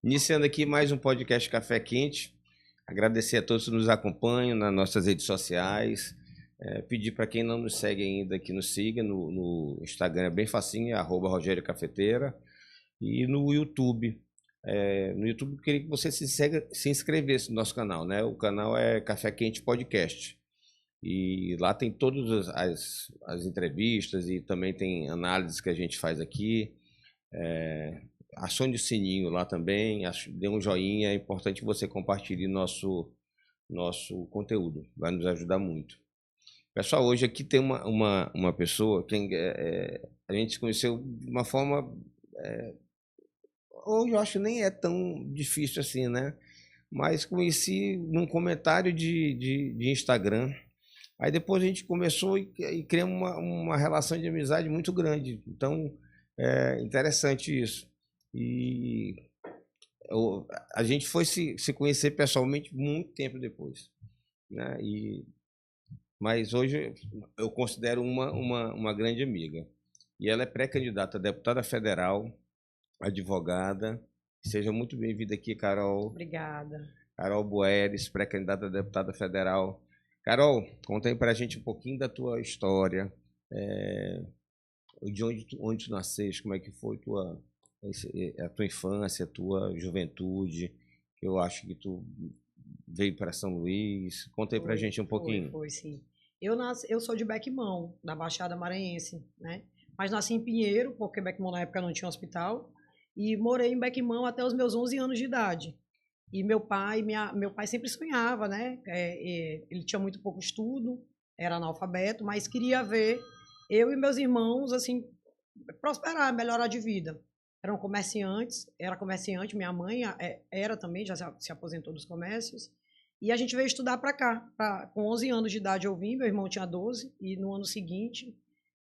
Iniciando aqui mais um podcast Café Quente. Agradecer a todos que nos acompanham nas nossas redes sociais. Pedir para quem não nos segue ainda que nos siga no Instagram, é bem facinho, é @Rogério Cafeteira. E no YouTube. No YouTube eu queria que você se inscrevesse no nosso canal, né? O canal é Café Quente Podcast. E lá tem todas as entrevistas e também tem análises que a gente faz aqui. Acione o sininho lá também, dê um joinha, é importante que você compartilhe nosso conteúdo, vai nos ajudar muito. Pessoal, hoje aqui tem uma pessoa que a gente se conheceu de uma forma, hoje eu acho nem é tão difícil assim, né? Mas conheci num comentário de Instagram. Aí depois a gente começou e criamos uma relação de amizade muito grande. Então, é interessante isso. E a gente foi se conhecer pessoalmente muito tempo depois, né? Mas hoje eu considero uma grande amiga. E ela é pré-candidata a deputada federal, advogada. Seja muito bem-vinda aqui, Carol. Obrigada. Carol Boeres, pré-candidata a deputada federal. Carol, conta aí pra gente um pouquinho da tua história, de onde tu nasceste, como é que foi a tua infância, a tua juventude. Eu acho que tu veio para São Luís. Conta aí pra gente um pouquinho. Foi, sim. Eu sou de Bequimão, da Baixada Maranhense, né? Mas nasci em Pinheiro, porque Bequimão na época não tinha hospital, e morei em Bequimão até os meus 11 anos de idade. E meu pai sempre sonhava, né? Ele tinha muito pouco estudo, era analfabeto, mas queria ver eu e meus irmãos, assim, prosperar, melhorar de vida. Era comerciante, minha mãe era também, já se aposentou dos comércios. E a gente veio estudar para cá. Com 11 anos de idade eu vim, meu irmão tinha 12, e no ano seguinte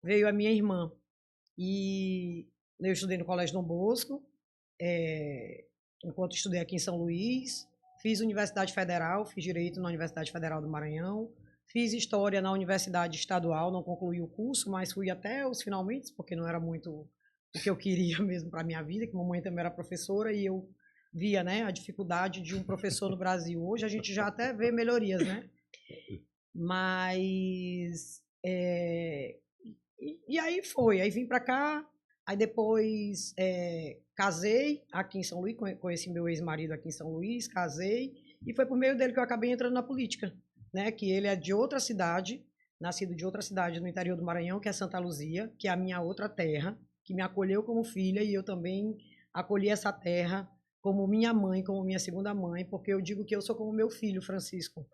veio a minha irmã. E eu estudei no Colégio Dom Bosco, enquanto estudei aqui em São Luís, fiz Universidade Federal, fiz Direito na Universidade Federal do Maranhão, fiz História na Universidade Estadual, não concluí o curso, mas fui até os finalmente, porque não era muito o que eu queria mesmo para a minha vida, que mamãe também era professora e eu via, né, a dificuldade de um professor no Brasil. Hoje a gente já até vê melhorias, né? Mas... E aí foi, aí vim para cá, aí depois casei aqui em São Luís, conheci meu ex-marido aqui em São Luís, casei, e foi por meio dele que eu acabei entrando na política, né? Que ele é de outra cidade, nascido de outra cidade no interior do Maranhão, que é Santa Luzia, que é a minha outra terra, que me acolheu como filha, e eu também acolhi essa terra como minha mãe, como minha segunda mãe, porque eu digo que eu sou como meu filho, Francisco,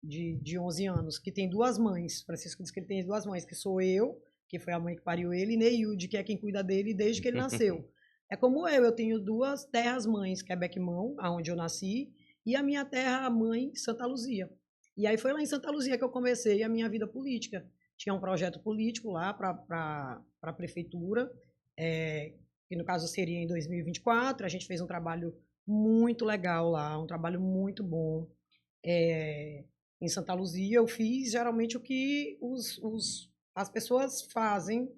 de 11 anos, que tem duas mães. Francisco diz que ele tem duas mães, que sou eu, que foi a mãe que pariu ele, e Neilde, que é quem cuida dele desde que ele nasceu. É como eu tenho duas terras-mães, que é Bequimão, onde eu nasci, e a minha terra-mãe, Santa Luzia. E aí foi lá em Santa Luzia que eu comecei a minha vida política. Tinha um projeto político lá para a prefeitura, que no caso seria em 2024. A gente fez um trabalho muito legal lá, um trabalho muito bom. Em Santa Luzia eu fiz geralmente o que as pessoas fazem.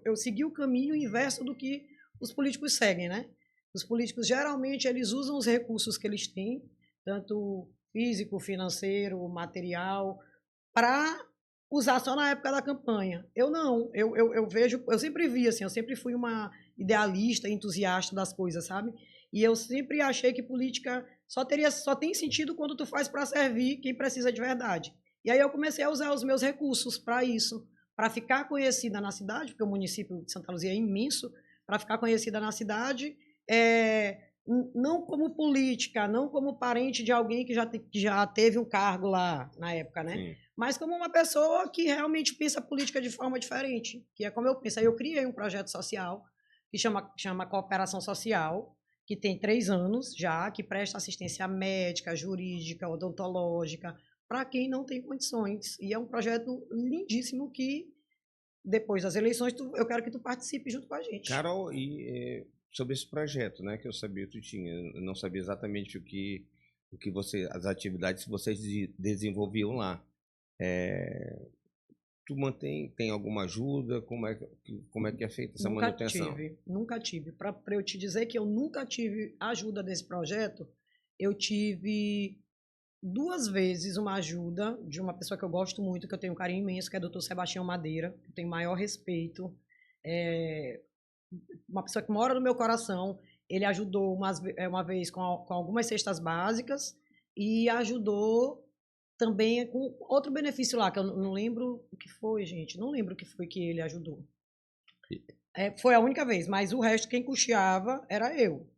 Eu segui o caminho inverso do que os políticos seguem, né? Os políticos geralmente eles usam os recursos que eles têm, tanto físico, financeiro, material, para usar só na época da campanha. Eu não, eu vejo, eu sempre vi assim, eu sempre fui uma idealista, entusiasta das coisas, sabe? E eu sempre achei que política só tem sentido quando tu faz para servir quem precisa de verdade. E aí eu comecei a usar os meus recursos para isso, para ficar conhecida na cidade, porque o município de Santa Luzia é imenso, para ficar conhecida na cidade, não como política, não como parente de alguém que já teve um cargo lá na época, né? Sim. Mas como uma pessoa que realmente pensa política de forma diferente, que é como eu penso. Aí eu criei um projeto social que chama Cooperação Social, que tem 3 anos já, que presta assistência médica, jurídica, odontológica, para quem não tem condições. E é um projeto lindíssimo que, depois das eleições, eu quero que tu participe junto com a gente. Carol, sobre esse projeto, né, que eu sabia que tu tinha, eu não sabia exatamente as atividades que vocês desenvolviam lá. tu tem alguma ajuda? Como é que é feita essa manutenção? Nunca tive. Para eu te dizer que eu nunca tive ajuda desse projeto, eu tive 2 vezes uma ajuda de uma pessoa que eu gosto muito, que eu tenho um carinho imenso, que é o Dr. Sebastião Madeira, que eu tenho maior respeito. Uma pessoa que mora no meu coração. Ele ajudou uma vez com algumas cestas básicas e ajudou também com outro benefício lá, que eu não lembro o que foi, gente. Não lembro o que foi que ele ajudou. Foi a única vez, mas o resto, quem custeava era eu.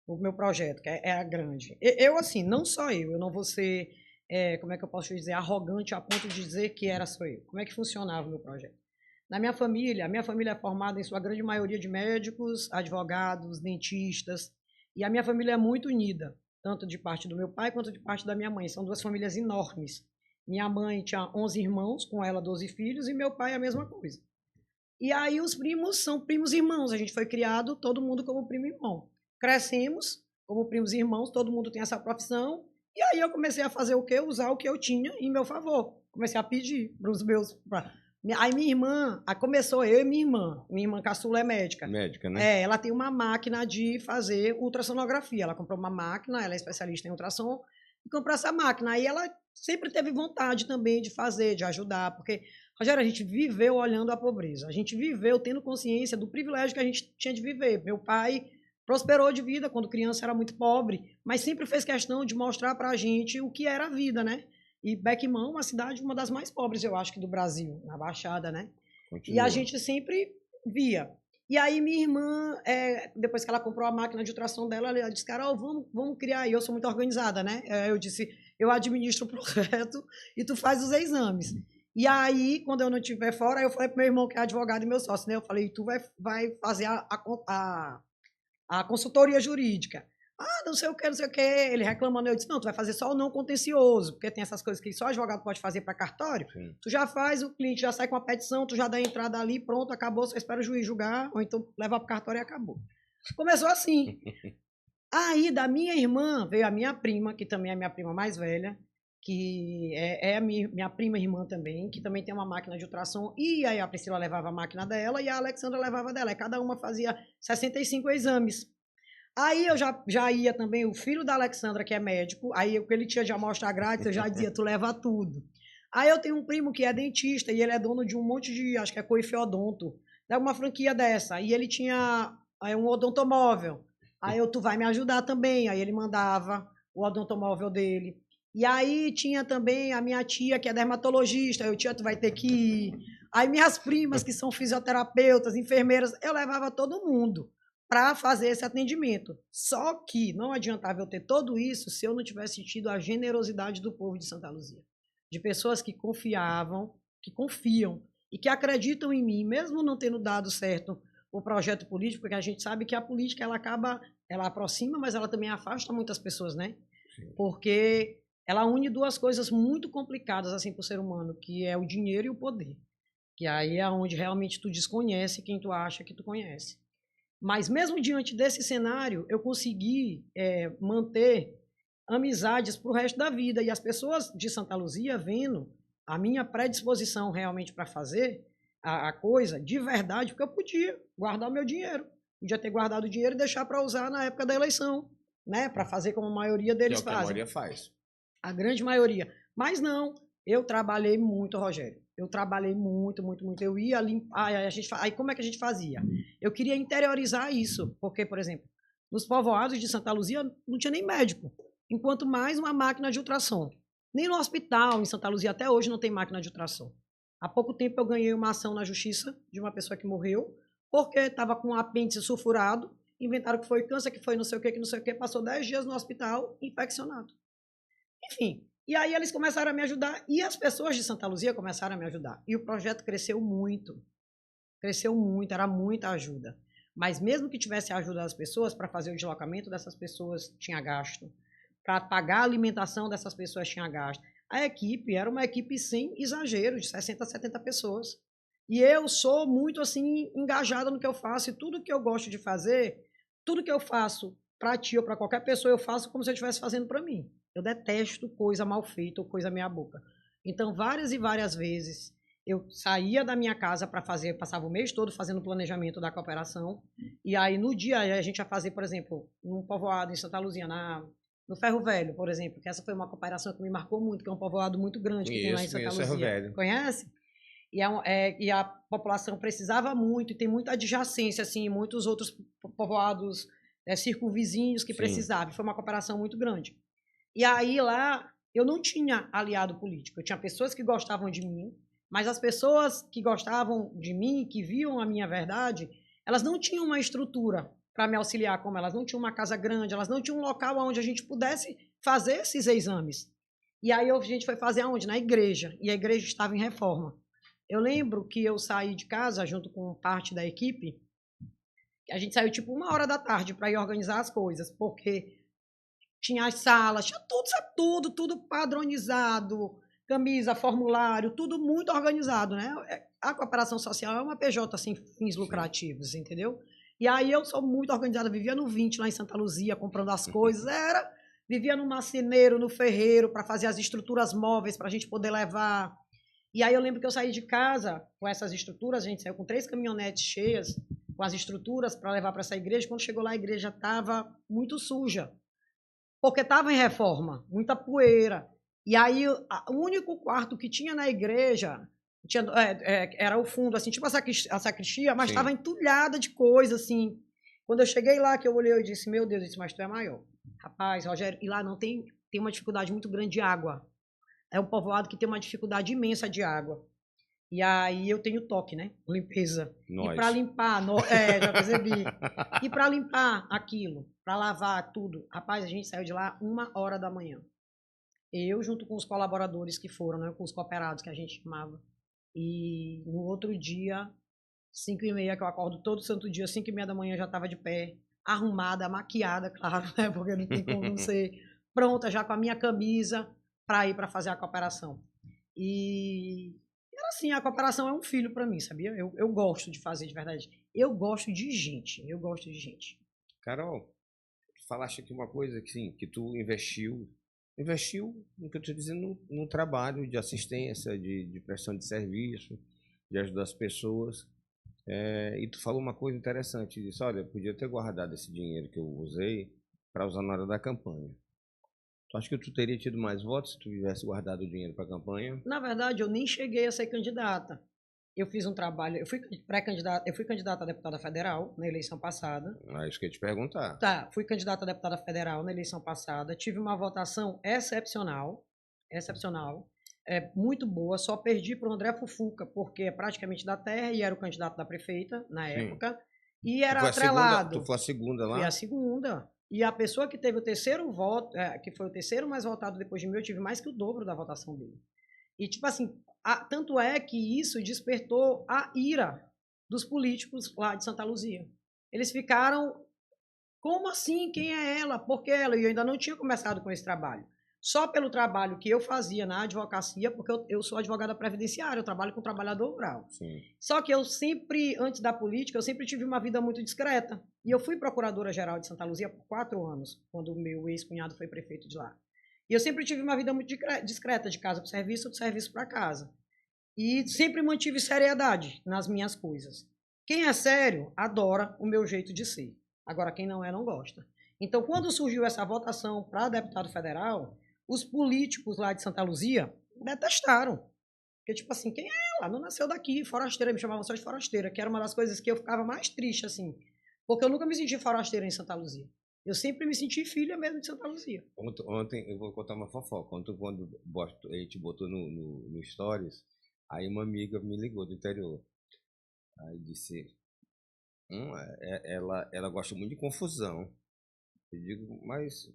O meu projeto, que era grande. Eu, assim, não só eu não vou ser, como é que eu posso dizer, arrogante a ponto de dizer que era só eu. Como é que funcionava o meu projeto? Na minha família, a minha família é formada em sua grande maioria de médicos, advogados, dentistas, e a minha família é muito unida, tanto de parte do meu pai quanto de parte da minha mãe. São 2 famílias enormes. Minha mãe tinha 11 irmãos, com ela 12 filhos, e meu pai a mesma coisa. E aí os primos são primos irmãos, a gente foi criado todo mundo como primo irmão. Crescemos como primos irmãos, todo mundo tem essa profissão, e aí eu comecei a fazer o quê? Usar o que eu tinha em meu favor. Comecei a pedir para os meus... Aí minha irmã, começou eu e minha irmã caçula é médica. Médica, né? Ela tem uma máquina de fazer ultrassonografia, ela comprou uma máquina, ela é especialista em ultrassom, e comprou essa máquina. Aí ela sempre teve vontade também de fazer, de ajudar, porque, Rogério, a gente viveu olhando a pobreza, a gente viveu tendo consciência do privilégio que a gente tinha de viver. Meu pai prosperou de vida quando criança, era muito pobre, mas sempre fez questão de mostrar pra gente o que era a vida, né? E Beckman, uma cidade, uma das mais pobres, eu acho que do Brasil, na Baixada, né? Continua. E a gente sempre via. E aí minha irmã, depois que ela comprou a máquina de ultrassom dela, ela disse, Carol, vamos criar. E eu sou muito organizada, né? Eu disse, eu administro o projeto e tu faz os exames. E aí, quando eu não estiver fora, eu falei pro meu irmão, que é advogado e meu sócio, né? Eu falei, tu vai fazer a consultoria jurídica. Não sei o que, não sei o que. Ele reclamando, eu disse, não, tu vai fazer só o não contencioso, porque tem essas coisas que só advogado pode fazer para cartório. Sim. Tu já faz, o cliente já sai com a petição, tu já dá a entrada ali, pronto, acabou, só espera o juiz julgar, ou então leva para cartório e acabou. Começou assim. Aí, da minha irmã, veio a minha prima, que também é minha prima mais velha, que é a minha prima irmã também, que também tem uma máquina de ultrassom, e aí a Priscila levava a máquina dela e a Alexandra levava dela, e cada uma fazia 65 exames. Aí eu já ia também, o filho da Alexandra, que é médico, aí o que ele tinha de amostra grátis, eu já dizia, tu leva tudo. Aí eu tenho um primo que é dentista, e ele é dono de um monte de, acho que é Coifeodonto, é uma franquia dessa, e ele tinha um odontomóvel. Aí tu vai me ajudar também, aí ele mandava o odontomóvel dele. E aí tinha também a minha tia, que é dermatologista, eu, tia, tu vai ter que ir. Aí minhas primas, que são fisioterapeutas, enfermeiras, eu levava todo mundo para fazer esse atendimento. Só que não adiantava eu ter tudo isso se eu não tivesse tido a generosidade do povo de Santa Luzia. De pessoas que confiavam, que confiam e que acreditam em mim, mesmo não tendo dado certo o projeto político, porque a gente sabe que a política ela aproxima, mas ela também afasta muitas pessoas, né? Sim. Porque ela une 2 coisas muito complicadas assim para o ser humano, que é o dinheiro e o poder. Que aí é onde realmente tu desconhece quem tu acha que tu conhece. Mas mesmo diante desse cenário, eu consegui manter amizades para o resto da vida. E as pessoas de Santa Luzia, vendo a minha predisposição realmente para fazer a coisa, de verdade, porque eu podia guardar o meu dinheiro. Podia ter guardado o dinheiro e deixar para usar na época da eleição, né? Para fazer como a maioria deles fazem. A maioria faz. A grande maioria. Mas não, eu trabalhei muito, Rogério. Eu trabalhei muito, muito, muito. Eu ia limpar. Aí como é que a gente fazia? Eu queria interiorizar isso, porque, por exemplo, nos povoados de Santa Luzia não tinha nem médico, enquanto mais uma máquina de ultrassom. Nem no hospital em Santa Luzia até hoje não tem máquina de ultrassom. Há pouco tempo eu ganhei uma ação na justiça de uma pessoa que morreu, porque estava com um apêndice sulfurado, inventaram que foi câncer, que foi não sei o que, passou 10 dias no hospital infeccionado. Enfim. E aí eles começaram a me ajudar e as pessoas de Santa Luzia começaram a me ajudar. E o projeto cresceu muito, era muita ajuda. Mas mesmo que tivesse a ajuda das pessoas, para fazer o deslocamento dessas pessoas tinha gasto, para pagar a alimentação dessas pessoas tinha gasto. A equipe era uma equipe sem exagero, de 60 a 70 pessoas. E eu sou muito assim engajada no que eu faço e tudo que eu gosto de fazer, tudo que eu faço para ti ou para qualquer pessoa, eu faço como se eu estivesse fazendo para mim. Eu detesto coisa mal feita ou coisa meia boca. Então, várias e várias vezes, eu saía da minha casa para fazer, passava o mês todo fazendo o planejamento da cooperação, e aí no dia a gente ia fazer, por exemplo, num povoado em Santa Luzia, no Ferro Velho, por exemplo, que essa foi uma cooperação que me marcou muito, que é um povoado muito grande que tem lá em Santa Luzia. Ferro Velho. Conhece? E a população precisava muito, e tem muita adjacência, assim, muitos outros povoados circunvizinhos que precisavam. Foi uma cooperação muito grande. E aí lá eu não tinha aliado político, eu tinha pessoas que gostavam de mim, mas as pessoas que gostavam de mim, que viam a minha verdade, elas não tinham uma estrutura para me auxiliar, como elas não tinham uma casa grande, elas não tinham um local onde a gente pudesse fazer esses exames. E aí a gente foi fazer aonde? Na igreja, e a igreja estava em reforma. Eu lembro que eu saí de casa junto com parte da equipe, a gente saiu tipo 1h da tarde para ir organizar as coisas, porque tinha as salas, tinha tudo, sabe, tudo padronizado, camisa, formulário, tudo muito organizado, né? A cooperação social é uma PJ sem fins lucrativos, entendeu? E aí eu sou muito organizada, vivia no 20 lá em Santa Luzia, comprando as coisas, vivia no marceneiro, no ferreiro, para fazer as estruturas móveis para a gente poder levar. E aí eu lembro que eu saí de casa com essas estruturas, a gente saiu com 3 caminhonetes cheias, com as estruturas para levar para essa igreja. Quando chegou lá, a igreja estava muito suja, porque estava em reforma, muita poeira. E aí o único quarto que tinha na igreja era o fundo, assim, tipo a sacristia, mas estava entulhada de coisa, assim. Quando eu cheguei lá, que eu olhei, eu disse, meu Deus, eu disse, mas tu é maior. Rapaz, Rogério, e lá não tem uma dificuldade muito grande de água. É um povoado que tem uma dificuldade imensa de água. E aí eu tenho toque, né? Limpeza. E para limpar, já percebi. E para limpar aquilo, para lavar tudo. Rapaz, a gente saiu de lá 1h da manhã. Eu, junto com os colaboradores que foram, né? Com os cooperados que a gente chamava. E no outro dia, 5h30, que eu acordo todo santo dia, 5h30 da manhã já estava de pé, arrumada, maquiada, claro, né? Porque não tem como não ser pronta, já com a minha camisa, para ir para fazer a cooperação. E era assim, a cooperação é um filho para mim, sabia? Eu gosto de fazer, de verdade. Eu gosto de gente, Carol, falaste aqui uma coisa que, sim, que tu investiu no que eu estou dizendo, no trabalho de assistência, de prestação de serviço, de ajudar as pessoas. E tu falou uma coisa interessante, disse, olha, eu podia ter guardado esse dinheiro que eu usei para usar na hora da campanha. Tu acha que tu teria tido mais votos se tu tivesse guardado o dinheiro para a campanha? Na verdade, eu nem cheguei a ser candidata. Eu fiz um trabalho, eu fui candidata a deputada federal na eleição passada. Isso que eu ia te perguntar. Tá, fui candidata a deputada federal na eleição passada, tive uma votação excepcional, muito boa, só perdi para o André Fufuca, porque é praticamente da terra e era o candidato da prefeita na época, e era atrelado. Tu foi a segunda lá? Fui a segunda. E a pessoa que teve o terceiro voto, que foi o terceiro mais votado depois de mim, eu tive mais que o dobro da votação dele. E, tipo assim, tanto é que isso despertou a ira dos políticos lá de Santa Luzia. Eles ficaram, como assim? Quem é ela? Por que ela? E eu ainda não tinha começado com esse trabalho. Só pelo trabalho que eu fazia na advocacia, porque eu sou advogada previdenciária, eu trabalho com trabalhador rural. Sim. Só que eu sempre, antes da política, eu sempre tive uma vida muito discreta. E eu fui procuradora-geral de Santa Luzia por 4 anos, quando o meu ex-cunhado foi prefeito de lá. E eu sempre tive uma vida muito discreta, de casa para o serviço, de serviço para casa. E sempre mantive seriedade nas minhas coisas. Quem é sério, adora o meu jeito de ser. Agora, quem não é, não gosta. Então, quando surgiu essa votação para deputado federal, os políticos lá de Santa Luzia detestaram. Porque, tipo assim, quem é ela? Não nasceu daqui, forasteira, me chamavam só de forasteira, que era uma das coisas que eu ficava mais triste, assim. Porque eu nunca me senti forasteira em Santa Luzia. Eu sempre me senti filha mesmo de Santa Luzia. Ontem eu vou contar uma fofoca. Ontem, quando a gente botou no Stories, aí uma amiga me ligou do interior. Aí disse, ela gosta muito de confusão. Eu digo, mas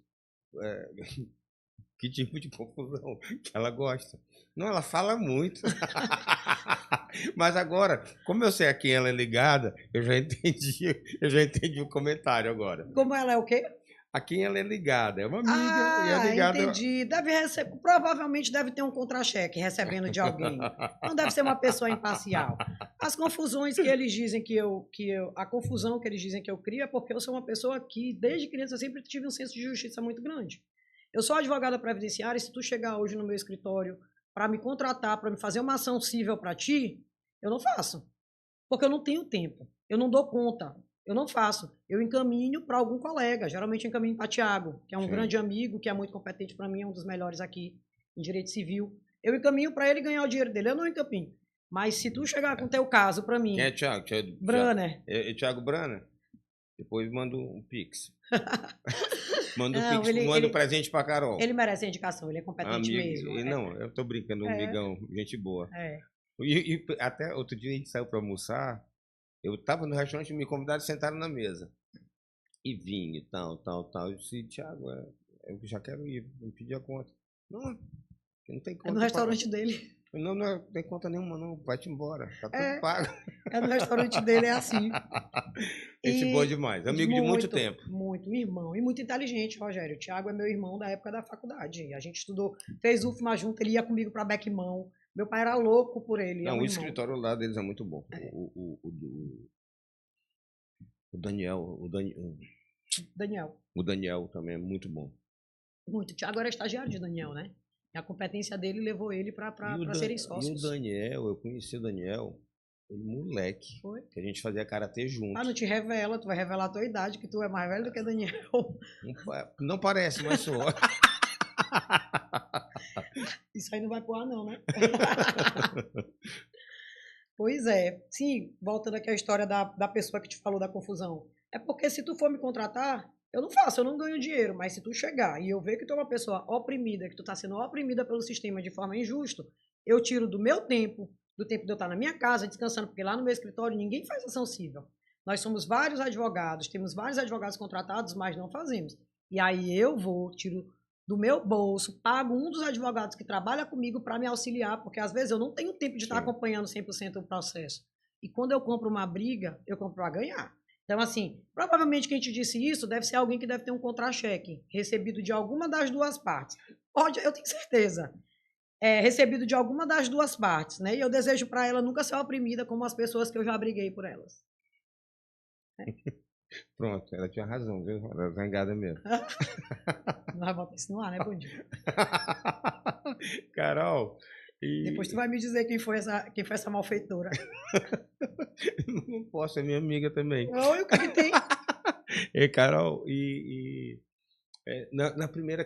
que tipo de confusão que ela gosta? Não, ela fala muito. Mas agora, como eu sei a quem ela é ligada, eu já entendi o comentário agora. Como ela é o quê? A quem ela é ligada. É uma amiga e é ligada. Entendi. Provavelmente deve ter um contra-cheque recebendo de alguém. Não deve ser uma pessoa imparcial. As confusões que eles dizem a confusão que eles dizem que eu crio é porque eu sou uma pessoa que, desde criança, eu sempre tive um senso de justiça muito grande. Eu sou advogada previdenciária e se tu chegar hoje no meu escritório, para me contratar, para me fazer uma ação civil para ti, eu não faço. Porque eu não tenho tempo. Eu não dou conta. Eu não faço. Eu encaminho para algum colega. Geralmente eu encaminho para Tiago, que é um grande amigo, que é muito competente para mim, é um dos melhores aqui em direito civil. Eu encaminho para ele ganhar o dinheiro dele. Eu não encaminho. Mas se tu chegar com o teu caso para mim... Quem é Tiago? Branner. Tiago Branner? Depois manda um pix. Manda Não, um pix, manda um presente para Carol. Ele merece a indicação, ele é competente mesmo. Não, eu tô brincando, um amigão, gente boa. E até outro dia a gente saiu para almoçar, eu tava no restaurante, me convidaram e sentaram na mesa. E vinho e tal. Eu disse, Tiago, eu já quero ir, não pedi a conta. Não tem conta. É no restaurante dele. Não tem conta nenhuma, não. Vai-te embora. Tá tudo pago. No restaurante dele, é assim. Gente boa demais. Amigo de muito tempo. Muito, irmão. E muito inteligente, Rogério. O Thiago é meu irmão da época da faculdade. A gente estudou, fez UFMA junto, ele ia comigo para Beckmão. Meu pai era louco por ele. Não, o escritório lá deles é muito bom. O Daniel. O Daniel também é muito bom. Muito. O Thiago era estagiário de Daniel, né? E a competência dele levou ele para serem sócios. E o Daniel, eu conheci o Daniel, ele moleque. Foi? Que a gente fazia karatê junto. Não te revela, tu vai revelar a tua idade, que tu é mais velho do que Daniel. Não parece, mas sou. Isso aí não vai pro ar, não, né? Pois é. Sim, voltando aqui à história da pessoa que te falou da confusão. É porque se tu for me contratar, eu não faço, eu não ganho dinheiro, mas se tu chegar e eu ver que tu é uma pessoa oprimida, que tu tá sendo oprimida pelo sistema de forma injusta, eu tiro do meu tempo, do tempo de eu estar na minha casa descansando, porque lá no meu escritório ninguém faz ação civil. Nós somos vários advogados, temos vários advogados contratados, mas não fazemos. E aí eu vou, tiro do meu bolso, pago um dos advogados que trabalha comigo para me auxiliar, porque às vezes eu não tenho tempo de estar acompanhando 100% o processo. E quando eu compro uma briga, eu compro para ganhar. Então, assim, provavelmente quem te disse isso deve ser alguém que deve ter um contra-cheque recebido de alguma das duas partes. Pode, eu tenho certeza. Recebido de alguma das duas partes, né? E eu desejo para ela nunca ser oprimida como as pessoas que eu já briguei por elas. Pronto, ela tinha razão, viu? Ela é zangada mesmo. Nós botamos isso no ar, né, Bundinho? Carol... Depois tu vai me dizer quem foi essa malfeitora. Não posso, é minha amiga também. Oi, o que tem? Carol, na primeira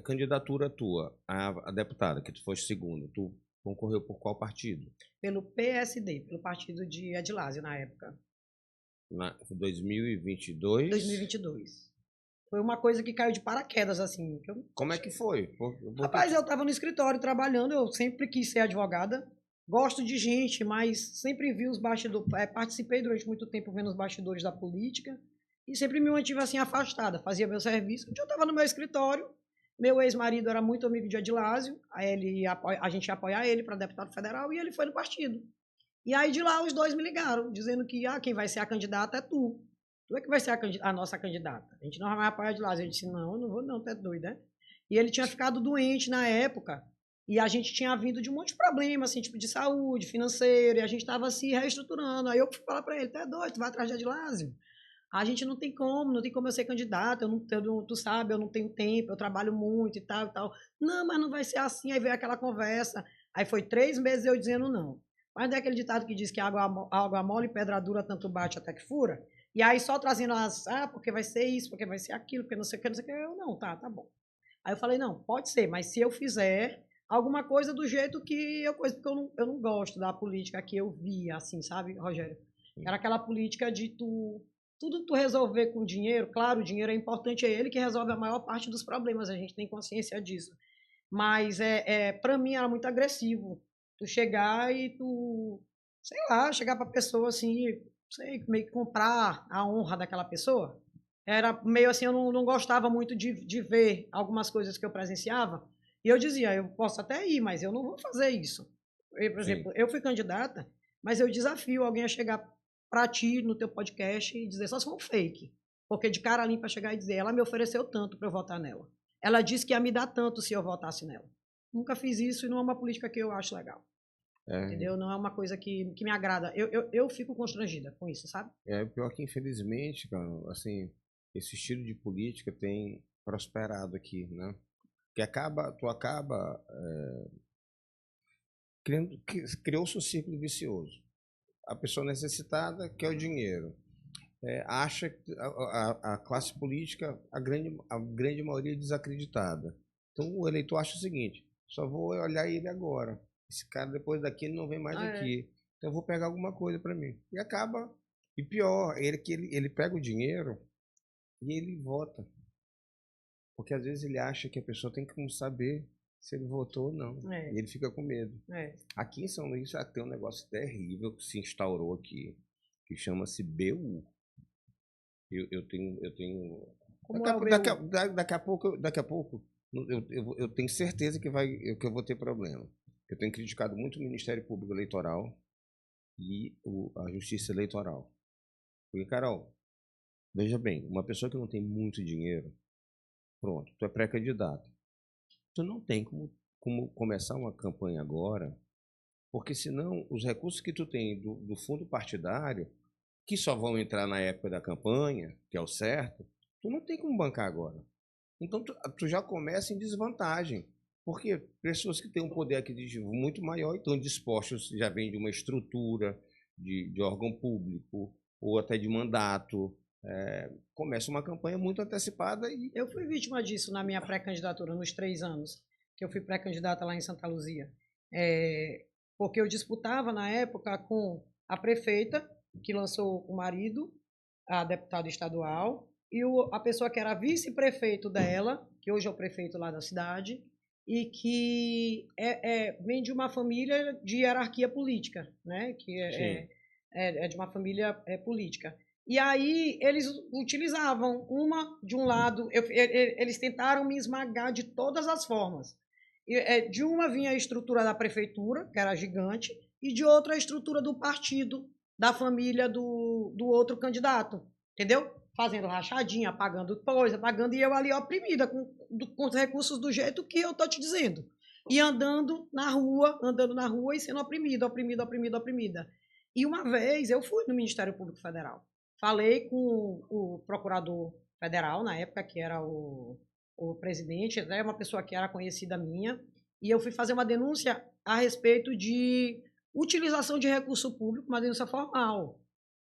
candidatura tua, a deputada, que tu foste segundo, tu concorreu por qual partido? Pelo PSD, pelo partido de Adilásio, na época. 2022? 2022. Foi uma coisa que caiu de paraquedas, assim. Como é que foi? Rapaz, eu estava no escritório trabalhando, eu sempre quis ser advogada. Gosto de gente, mas sempre vi os bastidores. Participei durante muito tempo vendo os bastidores da política e sempre me mantive assim afastada. Fazia meu serviço. Um dia eu estava no meu escritório, meu ex-marido era muito amigo de Adilásio, a gente ia apoiar ele para deputado federal e ele foi no partido. E aí de lá os dois me ligaram, dizendo que quem vai ser a candidata é tu. Tu é que vai ser a nossa candidata. A gente não vai apoiar de lá. Eu disse, não, eu não vou não, tu é doido, né? E ele tinha ficado doente na época, e a gente tinha vindo de um monte de problemas, assim, tipo de saúde, financeiro, e a gente estava se reestruturando. Aí eu fui falar para ele, tu é doido, tu vai atrás de Adilásio? A gente não tem como eu ser candidata, tu sabe, eu não tenho tempo, eu trabalho muito e tal, e tal. Não, mas não vai ser assim. Aí veio aquela conversa. Aí foi 3 meses eu dizendo não. Mas não é aquele ditado que diz que água mole e pedra dura tanto bate até que fura? E aí só trazendo porque vai ser isso, porque vai ser aquilo, porque não sei o que, não sei o que. Eu, não, tá bom. Aí eu falei, não, pode ser, mas se eu fizer alguma coisa do jeito que porque eu não gosto da política que eu via, assim, sabe, Rogério? Era aquela política de tudo tu resolver com dinheiro. Claro, o dinheiro é importante, é ele que resolve a maior parte dos problemas, a gente tem consciência disso. Mas para mim era muito agressivo. Tu chegar e sei lá, chegar pra pessoa assim, sei, meio que comprar a honra daquela pessoa. Era meio assim, eu não gostava muito de ver algumas coisas que eu presenciava. E eu dizia, eu posso até ir, mas eu não vou fazer isso. Por exemplo, eu fui candidata, mas eu desafio alguém a chegar para ti no teu podcast e dizer só se for um fake. Porque de cara limpa chegar e dizer, ela me ofereceu tanto para eu votar nela. Ela disse que ia me dar tanto se eu votasse nela. Nunca fiz isso e não é uma política que eu acho legal. Entendeu? Não é uma coisa que me agrada. Eu fico constrangida com isso, sabe? Pior que infelizmente, cara, assim, esse estilo de política tem prosperado aqui, né? Que tu acaba criou-se um círculo vicioso. A pessoa necessitada quer o dinheiro. Acha que a classe política, a grande maioria é desacreditada. Então o eleitor acha o seguinte: só vou olhar ele agora. Esse cara depois daqui ele não vem mais aqui. Então eu vou pegar alguma coisa para mim. E acaba. E pior, ele pega o dinheiro e ele vota. Porque às vezes ele acha que a pessoa tem que saber se ele votou ou não. E ele fica com medo. Aqui em São Luís já tem um negócio terrível que se instaurou aqui, que chama-se BU. Eu tenho. Daqui a pouco, eu tenho certeza que eu vou ter problema. Eu tenho criticado muito o Ministério Público Eleitoral e a Justiça Eleitoral. Porque, Carol, veja bem, uma pessoa que não tem muito dinheiro, pronto, tu é pré-candidato. Tu não tem como começar uma campanha agora, porque senão os recursos que tu tem do fundo partidário, que só vão entrar na época da campanha, que é o certo, tu não tem como bancar agora. Então tu já começa em desvantagem, porque pessoas que têm um poder aquisitivo muito maior e estão dispostos, já vem de uma estrutura de órgão público ou até de mandato, começa uma campanha muito antecipada. E eu fui vítima disso na minha pré-candidatura, nos 3 anos que eu fui pré-candidata lá em Santa Luzia. Porque eu disputava na época com a prefeita, que lançou o marido, a deputada estadual, e a pessoa que era vice-prefeito dela, que hoje é o prefeito lá da cidade, e que vem de uma família de hierarquia política, né? Que é de uma família política. E aí eles utilizavam de um lado, eles tentaram me esmagar de todas as formas. De uma vinha a estrutura da prefeitura, que era gigante, e de outra a estrutura do partido, da família do outro candidato, entendeu? Fazendo rachadinha, pagando coisa, e eu ali oprimida com os recursos do jeito que eu tô te dizendo. E andando na rua e sendo oprimida. E uma vez eu fui no Ministério Público Federal. Falei com o procurador federal, na época, que era o presidente, né, uma pessoa que era conhecida minha, e eu fui fazer uma denúncia a respeito de utilização de recurso público, uma denúncia formal.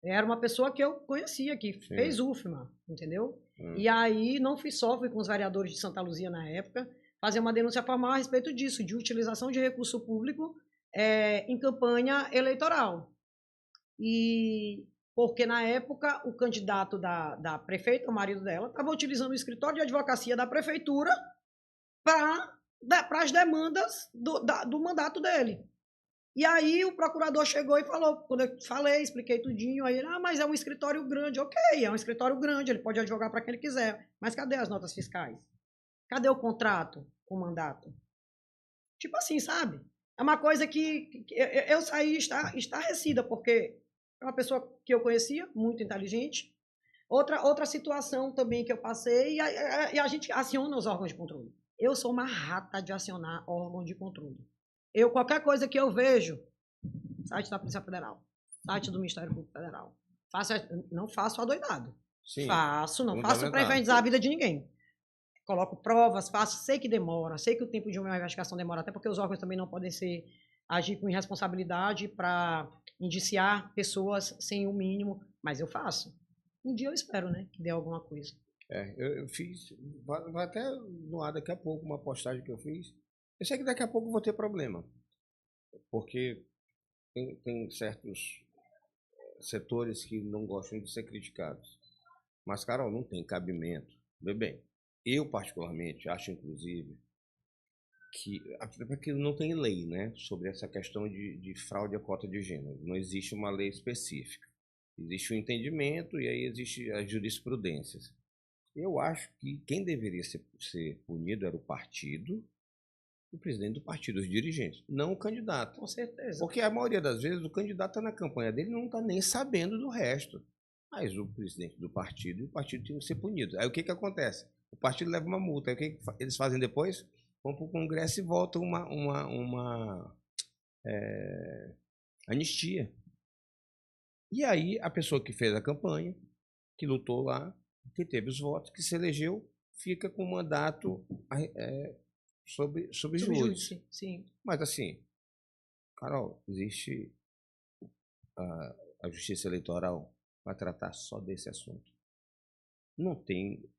Era uma pessoa que eu conhecia, que fez UFMA, entendeu? E aí não fui só, fui com os vereadores de Santa Luzia na época, fazer uma denúncia formal a respeito disso, de utilização de recurso público em campanha eleitoral. E porque na época o candidato da prefeita, o marido dela, estava utilizando o escritório de advocacia da prefeitura para as demandas do mandato dele. E aí o procurador chegou e falou, quando eu falei, expliquei tudinho, aí ele, mas é um escritório grande. Ok, é um escritório grande, ele pode advogar para quem ele quiser, mas cadê as notas fiscais? Cadê o contrato com o mandato? Tipo assim, sabe? É uma coisa que eu saí estarrecida, porque é uma pessoa que eu conhecia, muito inteligente. Outra situação também que eu passei, e a gente aciona os órgãos de controle. Eu sou uma rata de acionar órgão de controle. Qualquer coisa que eu vejo, site da Polícia Federal, site do Ministério Público Federal, não faço adoidado. Sim, não faço para infernizar a vida de ninguém. Coloco provas, sei que demora, sei que o tempo de uma investigação demora, até porque os órgãos também não podem agir com irresponsabilidade para indiciar pessoas sem o mínimo, mas eu faço. Um dia eu espero, né, que dê alguma coisa. Eu fiz, vai até no ar daqui a pouco, uma postagem que eu fiz. Eu sei que daqui a pouco eu vou ter problema, porque tem certos setores que não gostam de ser criticados. Mas, Carol, não tem cabimento. Bem, eu particularmente acho, inclusive, porque não tem lei, né, sobre essa questão de fraude à cota de gênero. Não existe uma lei específica. Existe o entendimento e aí existe as jurisprudências. Eu acho que quem deveria ser punido era o partido, o presidente do partido, os dirigentes, não o candidato. Com certeza. Porque a maioria das vezes o candidato está na campanha dele e não está nem sabendo do resto. Mas o presidente do partido e o partido tem que ser punido. Aí o que acontece? O partido leva uma multa. Aí o que eles fazem depois? Vão para o Congresso e votam uma anistia. E aí a pessoa que fez a campanha, que lutou lá, que teve os votos, que se elegeu, fica com o mandato sobre júdice. Sim. Mas assim, Carol, existe a justiça eleitoral para tratar só desse assunto. Não tem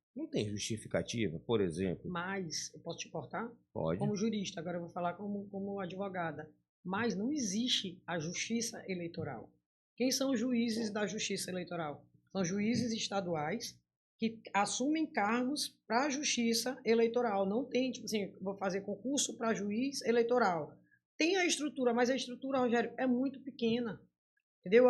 justificativa, por exemplo. Mas, eu posso te cortar? Pode. Como jurista, agora eu vou falar como advogada. Mas não existe a justiça eleitoral. Quem são os juízes da justiça eleitoral? São juízes estaduais que assumem cargos para a justiça eleitoral. Não tem, tipo assim, vou fazer concurso para juiz eleitoral. Tem a estrutura, mas a estrutura, Rogério, é muito pequena. Entendeu?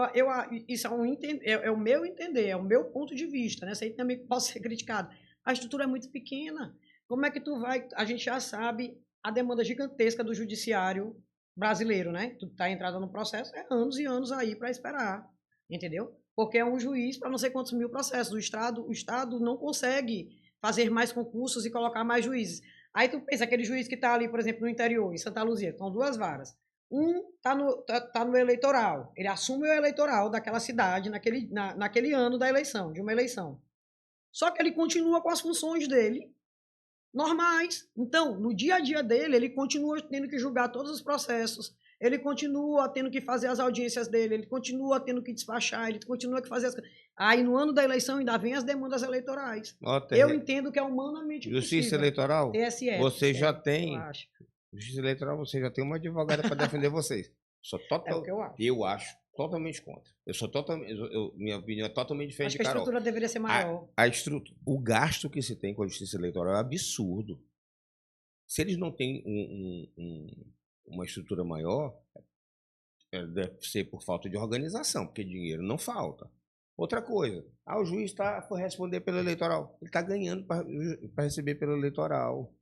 Isso é o meu entender, é o meu ponto de vista, né? Isso aí também pode ser criticado. A estrutura é muito pequena. Como é que tu vai... A gente já sabe a demanda gigantesca do judiciário brasileiro, né? Tu tá entrada no processo, é anos e anos aí para esperar, entendeu? Porque é um juiz para não sei quantos mil processos. O Estado não consegue fazer mais concursos e colocar mais juízes. Aí tu pensa, aquele juiz que está ali, por exemplo, no interior, em Santa Luzia, são duas varas. Um tá no eleitoral, ele assume o eleitoral daquela cidade naquele ano da eleição, de uma eleição. Só que ele continua com as funções dele normais. Então, no dia a dia dele, ele continua tendo que julgar todos os processos, ele continua tendo que fazer as audiências dele, ele continua tendo que despachar, ele continua que fazer as coisas. Aí, no ano da eleição, ainda vem as demandas eleitorais. Eu entendo que é humanamente Justiça possível. eleitoral, TSE, você já eu tem. acho. Justiça eleitoral, você já tem uma advogada para defender vocês. É o que eu acho. Eu acho totalmente contra. Eu sou totalmente, minha opinião é totalmente diferente Acho de que a Carol. estrutura deveria ser maior. O gasto que se tem com a justiça eleitoral é absurdo. Se eles não têm uma estrutura maior, deve ser por falta de organização, porque dinheiro não falta. Outra coisa, o juiz foi responder pelo eleitoral. Ele está ganhando para receber pelo eleitoral.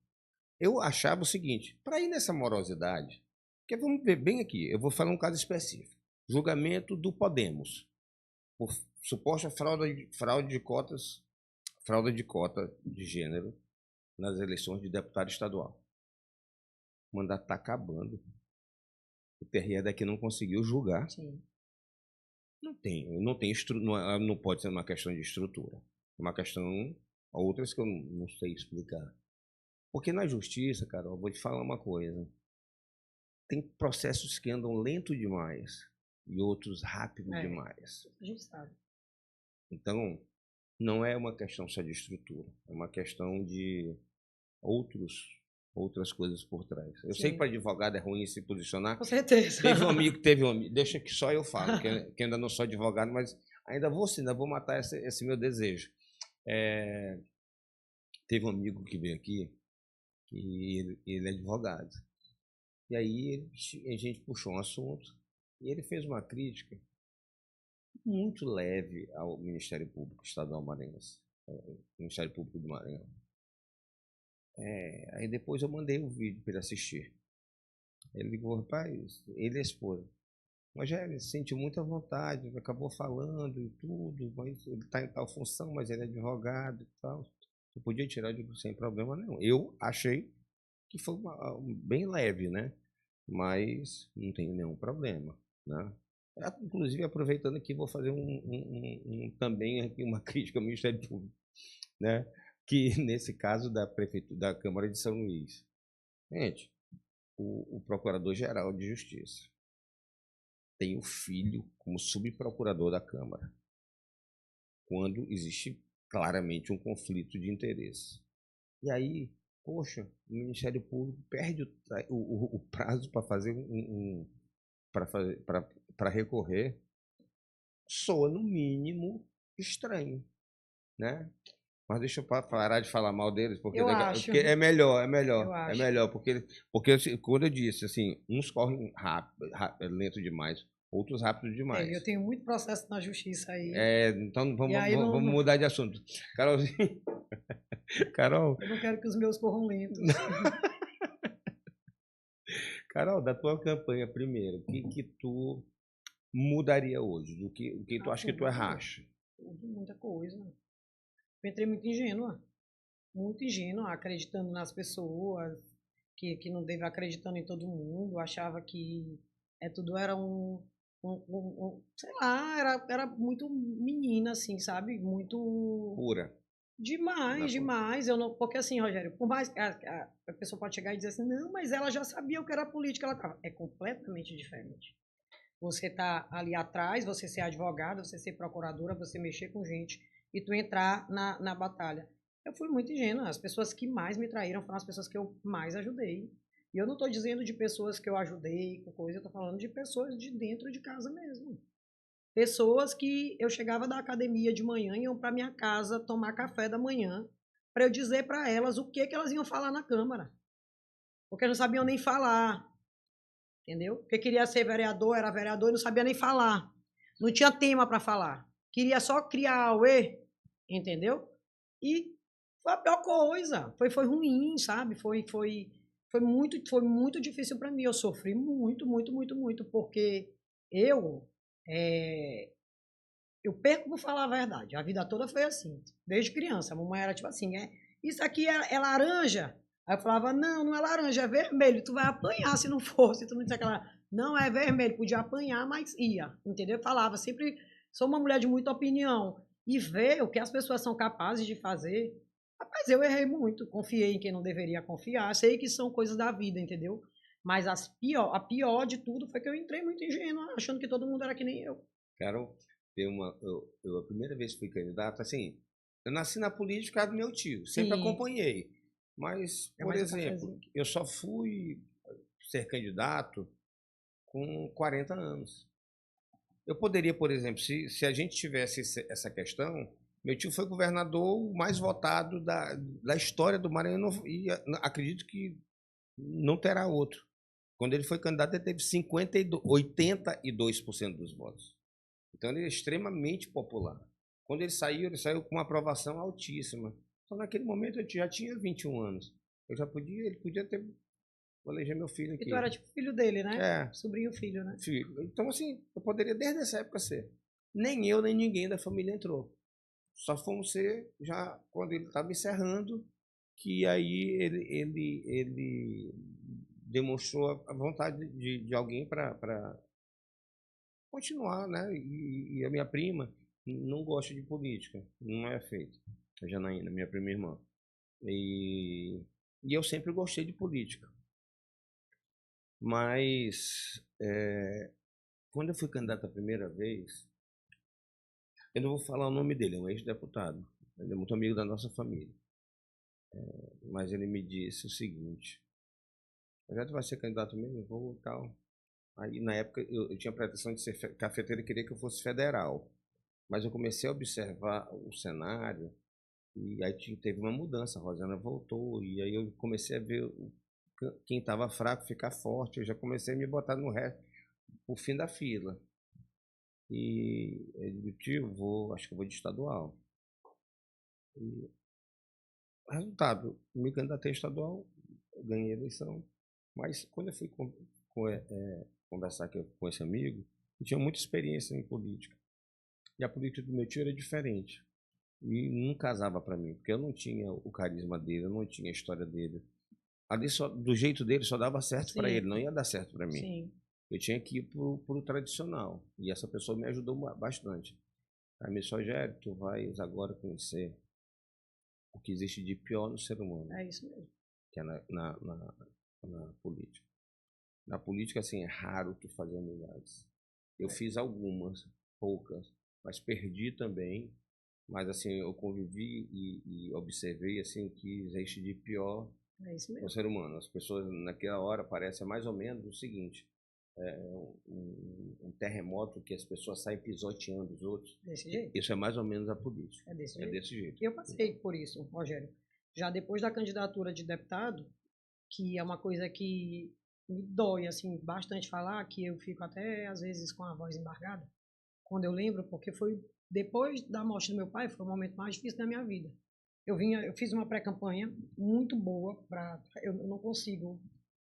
Eu achava o seguinte, para ir nessa morosidade, porque vamos ver bem aqui, eu vou falar um caso específico. Julgamento do Podemos, por suposta fraude de cota de gênero nas eleições de deputado estadual. O mandato está acabando. O TRE daqui não conseguiu julgar. Sim. Não pode ser uma questão de estrutura. É uma questão, outras que eu não sei explicar. Porque na justiça, Carol, eu vou te falar uma coisa. Tem processos que andam lento demais e outros rápido demais. A gente sabe. Então, não é uma questão só de estrutura. É uma questão de outras coisas por trás. Eu sei que para advogado é ruim se posicionar. Com certeza. Teve um amigo, deixa que só eu falo, que ainda não sou advogado, mas ainda vou matar esse meu desejo. Teve um amigo que veio aqui, e ele é advogado. E aí a gente puxou um assunto e ele fez uma crítica muito leve ao Ministério Público Estadual maranhense, Ministério Público do Maranhão. Aí depois eu mandei um vídeo para ele assistir. Ele ligou, rapaz, ele é esposa. Mas ele sentiu muita vontade, acabou falando e tudo, mas ele está em tal função, mas ele é advogado e tal. Eu podia tirar sem problema nenhum. Eu achei que foi bem leve, né? Mas não tem nenhum problema, né? Inclusive, aproveitando aqui, vou fazer também aqui uma crítica ao Ministério Público, né? Que nesse caso da prefeitura, da Câmara de São Luís. Gente, o Procurador-Geral de Justiça tem o filho como subprocurador da Câmara, quando existe claramente um conflito de interesse. E aí, poxa, o Ministério Público perde o prazo para fazer para recorrer, soa no mínimo estranho, né? Mas deixa eu parar de falar mal deles, porque é melhor, porque quando eu disse assim, uns correm rápido, lento demais, outros rápido demais. Eu tenho muito processo na justiça aí. Então vamos mudar de assunto. Carolzinho. Carol. Eu não quero que os meus corram lentos. Carol, da tua campanha primeiro, o que tu mudaria hoje? O que tu acha que tu é racha? Muita coisa. Eu entrei muito ingênua, acreditando nas pessoas, que não deve acreditando em todo mundo, achava que tudo era sei lá, era muito menina, assim, sabe? Muito... Pura. Demais, demais. Eu não, porque assim, Rogério, por mais que a pessoa pode chegar e dizer assim, não, mas ela já sabia o que era política, ela estava. É completamente diferente. Você tá ali atrás, você ser advogada, você ser procuradora, você mexer com gente e tu entrar na batalha. Eu fui muito ingênua. As pessoas que mais me traíram foram as pessoas que eu mais ajudei. E eu não estou dizendo de pessoas que eu ajudei com coisa, eu estou falando de pessoas de dentro de casa mesmo. Pessoas que eu chegava da academia de manhã e iam para minha casa tomar café da manhã para eu dizer para elas o que elas iam falar na Câmara. Porque não sabiam nem falar, entendeu? Porque queria ser vereador, era vereador e não sabia nem falar. Não tinha tema para falar. Queria só criar o E, entendeu? E foi a pior coisa. Foi ruim, sabe? Foi muito difícil para mim. Eu sofri muito, muito, muito, muito, porque eu é, eu perco por falar a verdade. A vida toda foi assim. Desde criança. A mamãe era tipo assim, isso aqui é laranja. Aí eu falava, não, não é laranja, é vermelho. Tu vai apanhar se não for. Se tu não disser aquela, não, é vermelho. Podia apanhar, mas ia. Entendeu? Eu falava, sempre sou uma mulher de muita opinião. E ver o que as pessoas são capazes de fazer. Rapaz, eu errei muito. Confiei em quem não deveria confiar. Sei que são coisas da vida, entendeu? Mas a pior de tudo foi que eu entrei muito ingênua, achando que todo mundo era que nem eu. Carol, a primeira vez que fui candidato, assim, eu nasci na política por causa do meu tio, sempre Sim. acompanhei. Mas, É por mais um exemplo, cafezinho. eu só fui ser candidato com 40 anos. Eu poderia, por exemplo, se a gente tivesse essa questão, meu tio foi governador mais votado da história do Maranhão e acredito que não terá outro. Quando ele foi candidato, ele teve 82% dos votos. Então ele é extremamente popular. Quando ele saiu com uma aprovação altíssima. Então naquele momento eu já tinha 21 anos. Ele podia ter, vou eleger meu filho E aqui. tu era tipo filho dele, né? É, Sobrinho filho, né? filho. Então assim, eu poderia desde essa época ser. Nem eu, nem ninguém da família entrou. Só fomos ser já quando ele estava encerrando, que aí ele demonstrou a vontade de alguém para continuar, né? E a minha prima não gosta de política, não é feito. A Janaína, minha prima irmã. E, e eu sempre gostei de política. Mas quando eu fui candidato a primeira vez, eu não vou falar o nome dele, é um ex-deputado. Ele é muito amigo da nossa família. Mas ele me disse o seguinte: já tu vai ser candidato mesmo? Eu vou tal. Aí na época eu tinha a pretensão de ser cafeteiro e queria que eu fosse federal. Mas eu comecei a observar o cenário e aí teve uma mudança. A Rosana voltou e aí eu comecei a ver quem estava fraco ficar forte. Eu já comecei a me botar no resto, o fim da fila. E ele disse, tio, acho que eu vou de estadual. E, resultado, me candidatei a estadual, ganhei a eleição. Mas quando eu fui conversar com esse amigo, eu tinha muita experiência em política. E a política do meu tio era diferente. E não casava para mim, porque eu não tinha o carisma dele, eu não tinha a história dele. Ali só, do jeito dele só dava certo para ele, não ia dar certo para mim. Sim. Eu tinha que ir pro tradicional. E essa pessoa me ajudou bastante. Aí me disse, Rogério, tu vais agora conhecer o que existe de pior no ser humano. É isso mesmo. Que é na política. Na política, assim, é raro tu fazer amizades. Eu fiz algumas, poucas, mas perdi também. Mas, assim, eu convivi e observei, assim, o que existe de pior no ser humano. As pessoas, naquela hora, parecem mais ou menos o seguinte. Um terremoto que as pessoas saem pisoteando os outros. Desse jeito? Isso é mais ou menos a política. É desse jeito? É desse jeito. Eu passei por isso, Rogério. Já depois da candidatura de deputado, que é uma coisa que me dói, assim, bastante falar, que eu fico até, às vezes, com a voz embargada, quando eu lembro, porque foi depois da morte do meu pai, foi o momento mais difícil da minha vida. Eu fiz uma pré-campanha muito boa, eu não consigo,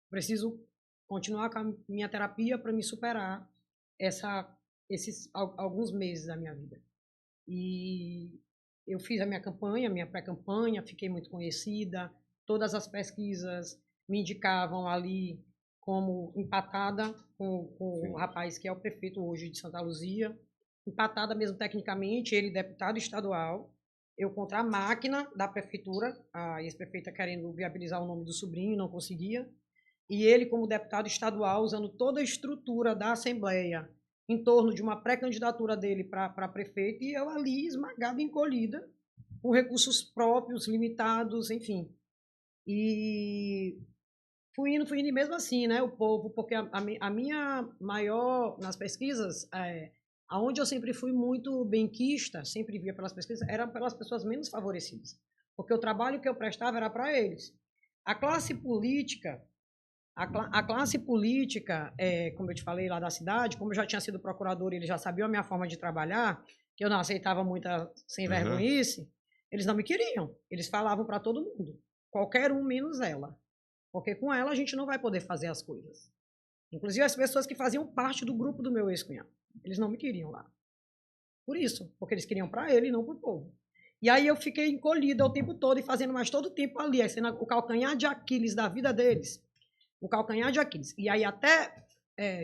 preciso continuar com a minha terapia para me superar esses alguns meses da minha vida. E eu fiz a minha campanha, minha pré-campanha, fiquei muito conhecida, todas as pesquisas me indicavam ali como empatada com o rapaz que é o prefeito hoje de Santa Luzia, empatada mesmo tecnicamente, ele deputado estadual, eu contra a máquina da prefeitura, a ex-prefeita querendo viabilizar o nome do sobrinho, não conseguia, e ele, como deputado estadual, usando toda a estrutura da Assembleia em torno de uma pré-candidatura dele para prefeito, e eu ali esmagada, encolhida, com recursos próprios, limitados, enfim. E fui indo e mesmo assim, né, o povo, porque a minha maior, nas pesquisas, aonde eu sempre fui muito benquista, sempre via pelas pesquisas, era pelas pessoas menos favorecidas, porque o trabalho que eu prestava era para eles. A classe política, como eu te falei lá da cidade, como eu já tinha sido procurador e eles já sabiam a minha forma de trabalhar, que eu não aceitava muita sem vergonhice, eles não me queriam. Eles falavam para todo mundo, qualquer um menos ela, porque com ela a gente não vai poder fazer as coisas. Inclusive as pessoas que faziam parte do grupo do meu ex-cunhado, eles não me queriam lá. Por isso, porque eles queriam para ele e não para o povo. E aí eu fiquei encolhida o tempo todo e fazendo mais todo o tempo ali, sendo o calcanhar de Aquiles da vida deles. O calcanhar de Aquiles. E aí até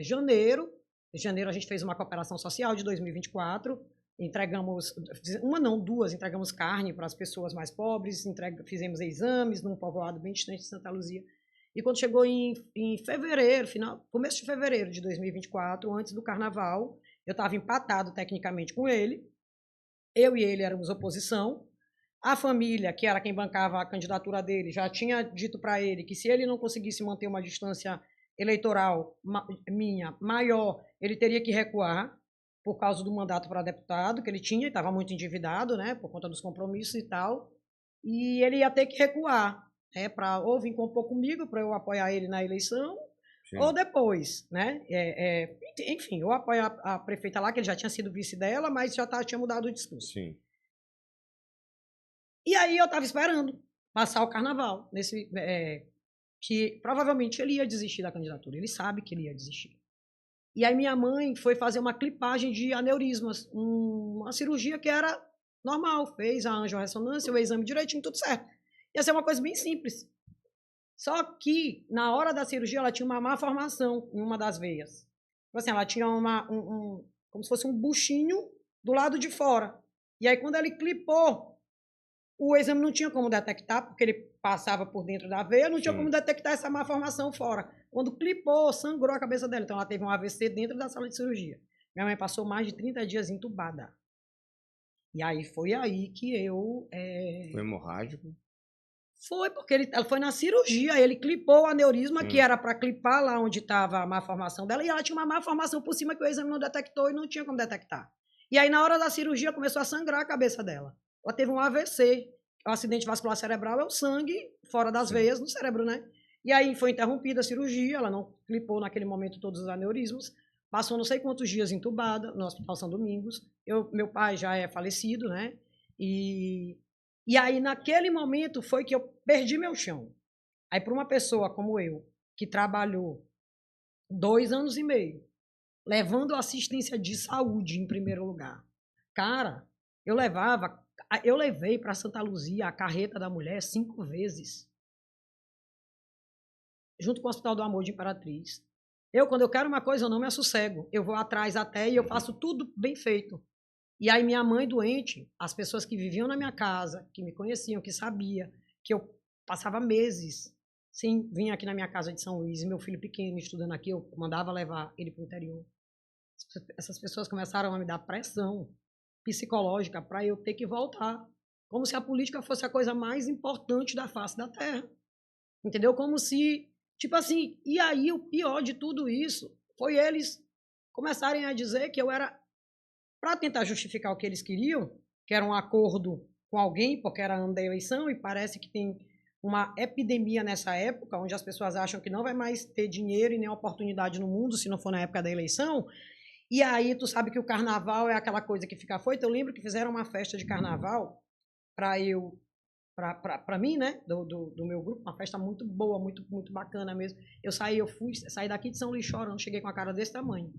janeiro a gente fez uma cooperação social de 2024, entregamos, uma não, duas, entregamos carne para as pessoas mais pobres, fizemos exames num povoado bem distante de Santa Luzia. E quando chegou em fevereiro, começo de fevereiro de 2024, antes do carnaval, eu estava empatado tecnicamente com ele, eu e ele éramos oposição. A família, que era quem bancava a candidatura dele, já tinha dito para ele que se ele não conseguisse manter uma distância eleitoral minha maior, ele teria que recuar por causa do mandato para deputado que ele tinha, estava muito endividado, né, por conta dos compromissos e tal, e ele ia ter que recuar, para ou vir compor comigo para eu apoiar ele na eleição, sim, ou depois, né, enfim, eu apoio a prefeita lá, que ele já tinha sido vice dela, mas já tinha mudado o discurso. Sim. E aí eu estava esperando passar o carnaval, que provavelmente ele ia desistir da candidatura, ele sabe que ele ia desistir. E aí minha mãe foi fazer uma clipagem de aneurismas, uma cirurgia que era normal, fez a angiorressonância, o exame direitinho, tudo certo. Ia ser uma coisa bem simples. Só que, na hora da cirurgia, ela tinha uma má formação em uma das veias. Tipo assim, ela tinha como se fosse um buchinho do lado de fora. E aí, quando ele clipou, o exame não tinha como detectar, porque ele passava por dentro da veia, não tinha como detectar essa má formação fora. Quando clipou, sangrou a cabeça dela. Então, ela teve um AVC dentro da sala de cirurgia. Minha mãe passou mais de 30 dias entubada. E aí, foi aí que eu... Foi hemorrágico? Foi, porque ela foi na cirurgia, ele clipou o aneurisma, que era para clipar lá onde estava a má formação dela, e ela tinha uma má formação por cima que o exame não detectou e não tinha como detectar. E aí, na hora da cirurgia, começou a sangrar a cabeça dela. Ela teve um AVC, o acidente vascular cerebral é o sangue fora das veias no cérebro, né? E aí foi interrompida a cirurgia, ela não clipou naquele momento todos os aneurismos, passou não sei quantos dias entubada no Hospital São Domingos. Meu pai já é falecido, né? E aí, naquele momento, foi que eu perdi meu chão. Aí, para uma pessoa como eu, que trabalhou 2 anos e meio, levando assistência de saúde em primeiro lugar, cara, eu levei para Santa Luzia a carreta da mulher 5 vezes. Junto com o Hospital do Amor de Imperatriz. Quando eu quero uma coisa, eu não me assossego. Eu vou atrás até e eu faço tudo bem feito. E aí minha mãe doente, as pessoas que viviam na minha casa, que me conheciam, que sabiam que eu passava meses sem vir aqui na minha casa de São Luís, e meu filho pequeno estudando aqui, eu mandava levar ele para o interior. Essas pessoas começaram a me dar pressão psicológica para eu ter que voltar. Como se a política fosse a coisa mais importante da face da terra. Entendeu? Como se, tipo assim, e aí o pior de tudo isso foi eles começarem a dizer que eu era, para tentar justificar o que eles queriam, que era um acordo com alguém, porque era ano da eleição, e parece que tem uma epidemia nessa época, onde as pessoas acham que não vai mais ter dinheiro e nem oportunidade no mundo, se não for na época da eleição. E aí tu sabe que o carnaval é aquela coisa que fica afoita. Eu lembro que fizeram uma festa de carnaval para mim, né, do meu grupo, uma festa muito boa, muito, muito bacana mesmo. Eu saí daqui de São Luís chorando, cheguei com a cara desse tamanho.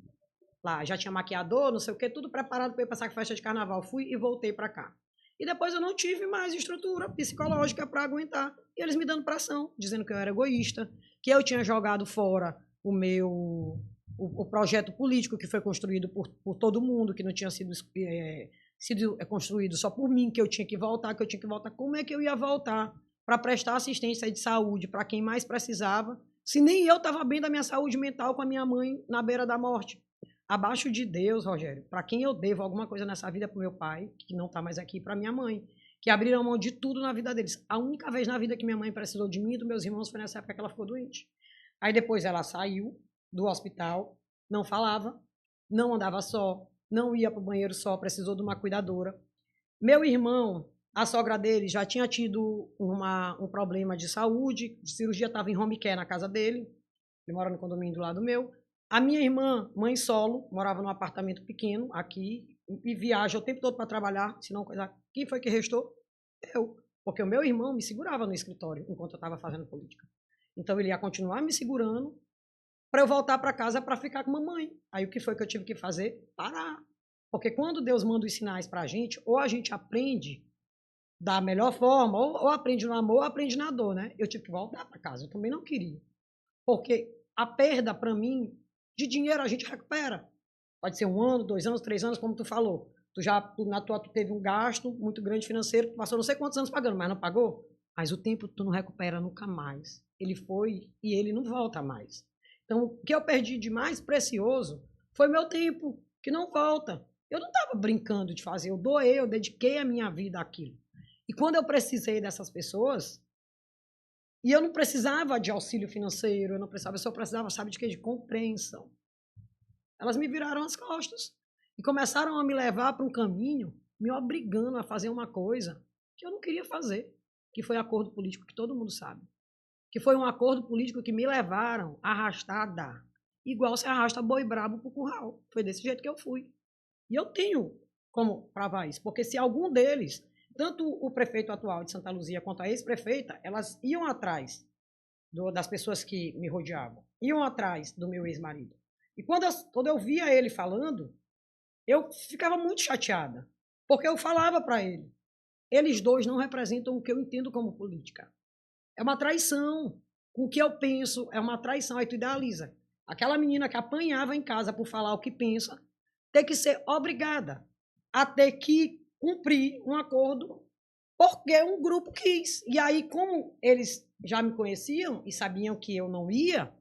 Lá, já tinha maquiador, não sei o que, tudo preparado para ir passar com festa de carnaval. Fui e voltei para cá. E depois eu não tive mais estrutura psicológica para aguentar. E eles me dando pressão, dizendo que eu era egoísta, que eu tinha jogado fora o projeto político que foi construído por todo mundo, que não tinha sido sido construído só por mim, que eu tinha que voltar, como é que eu ia voltar para prestar assistência de saúde para quem mais precisava, se nem eu estava bem da minha saúde mental com a minha mãe na beira da morte? Abaixo de Deus, Rogério, para quem eu devo alguma coisa nessa vida, para o meu pai, que não está mais aqui, para minha mãe, que abriram mão de tudo na vida deles. A única vez na vida que minha mãe precisou de mim e dos meus irmãos foi nessa época que ela ficou doente. Aí depois ela saiu do hospital, não falava, não andava só, não ia para o banheiro só, precisou de uma cuidadora. Meu irmão, a sogra dele já tinha tido um problema de saúde, de cirurgia, estava em home care na casa dele, ele mora no condomínio do lado meu. A minha irmã, mãe solo, morava num apartamento pequeno aqui e viaja o tempo todo para trabalhar, senão coisa. Quem foi que restou? Eu. Porque o meu irmão me segurava no escritório enquanto eu estava fazendo política. Então ele ia continuar me segurando para eu voltar para casa para ficar com a mamãe. Aí o que foi que eu tive que fazer? Parar. Porque quando Deus manda os sinais para a gente, ou a gente aprende da melhor forma, ou aprende no amor, ou aprende na dor, né? Eu tive que voltar para casa. Eu também não queria. Porque a perda, para mim, de dinheiro a gente recupera. Pode ser 1 ano, 2 anos, 3 anos, como tu falou. Tu teve um gasto muito grande financeiro, tu passou não sei quantos anos pagando, mas não pagou. Mas o tempo tu não recupera nunca mais. Ele foi e ele não volta mais. Então, o que eu perdi de mais precioso foi meu tempo, que não volta. Eu não estava brincando de fazer, eu doei, eu dediquei a minha vida àquilo. E quando eu precisei dessas pessoas, e eu não precisava de auxílio financeiro, eu só precisava, sabe de quê? De compreensão. Elas me viraram as costas e começaram a me levar para um caminho, me obrigando a fazer uma coisa que eu não queria fazer, que foi acordo político, que todo mundo sabe. Que foi um acordo político que me levaram arrastada, igual se arrasta boi brabo pro curral. Foi desse jeito que eu fui. E eu tenho como provar isso, porque se algum deles, tanto o prefeito atual de Santa Luzia quanto a ex-prefeita, elas iam atrás das pessoas que me rodeavam, iam atrás do meu ex-marido. E quando eu via ele falando, eu ficava muito chateada, porque eu falava para ele, eles dois não representam o que eu entendo como política. É uma traição. O que eu penso é uma traição. Aí tu idealiza. Aquela menina que apanhava em casa por falar o que pensa, ter que ser obrigada a ter que cumprir um acordo porque um grupo quis. E aí, como eles já me conheciam e sabiam que eu não ia,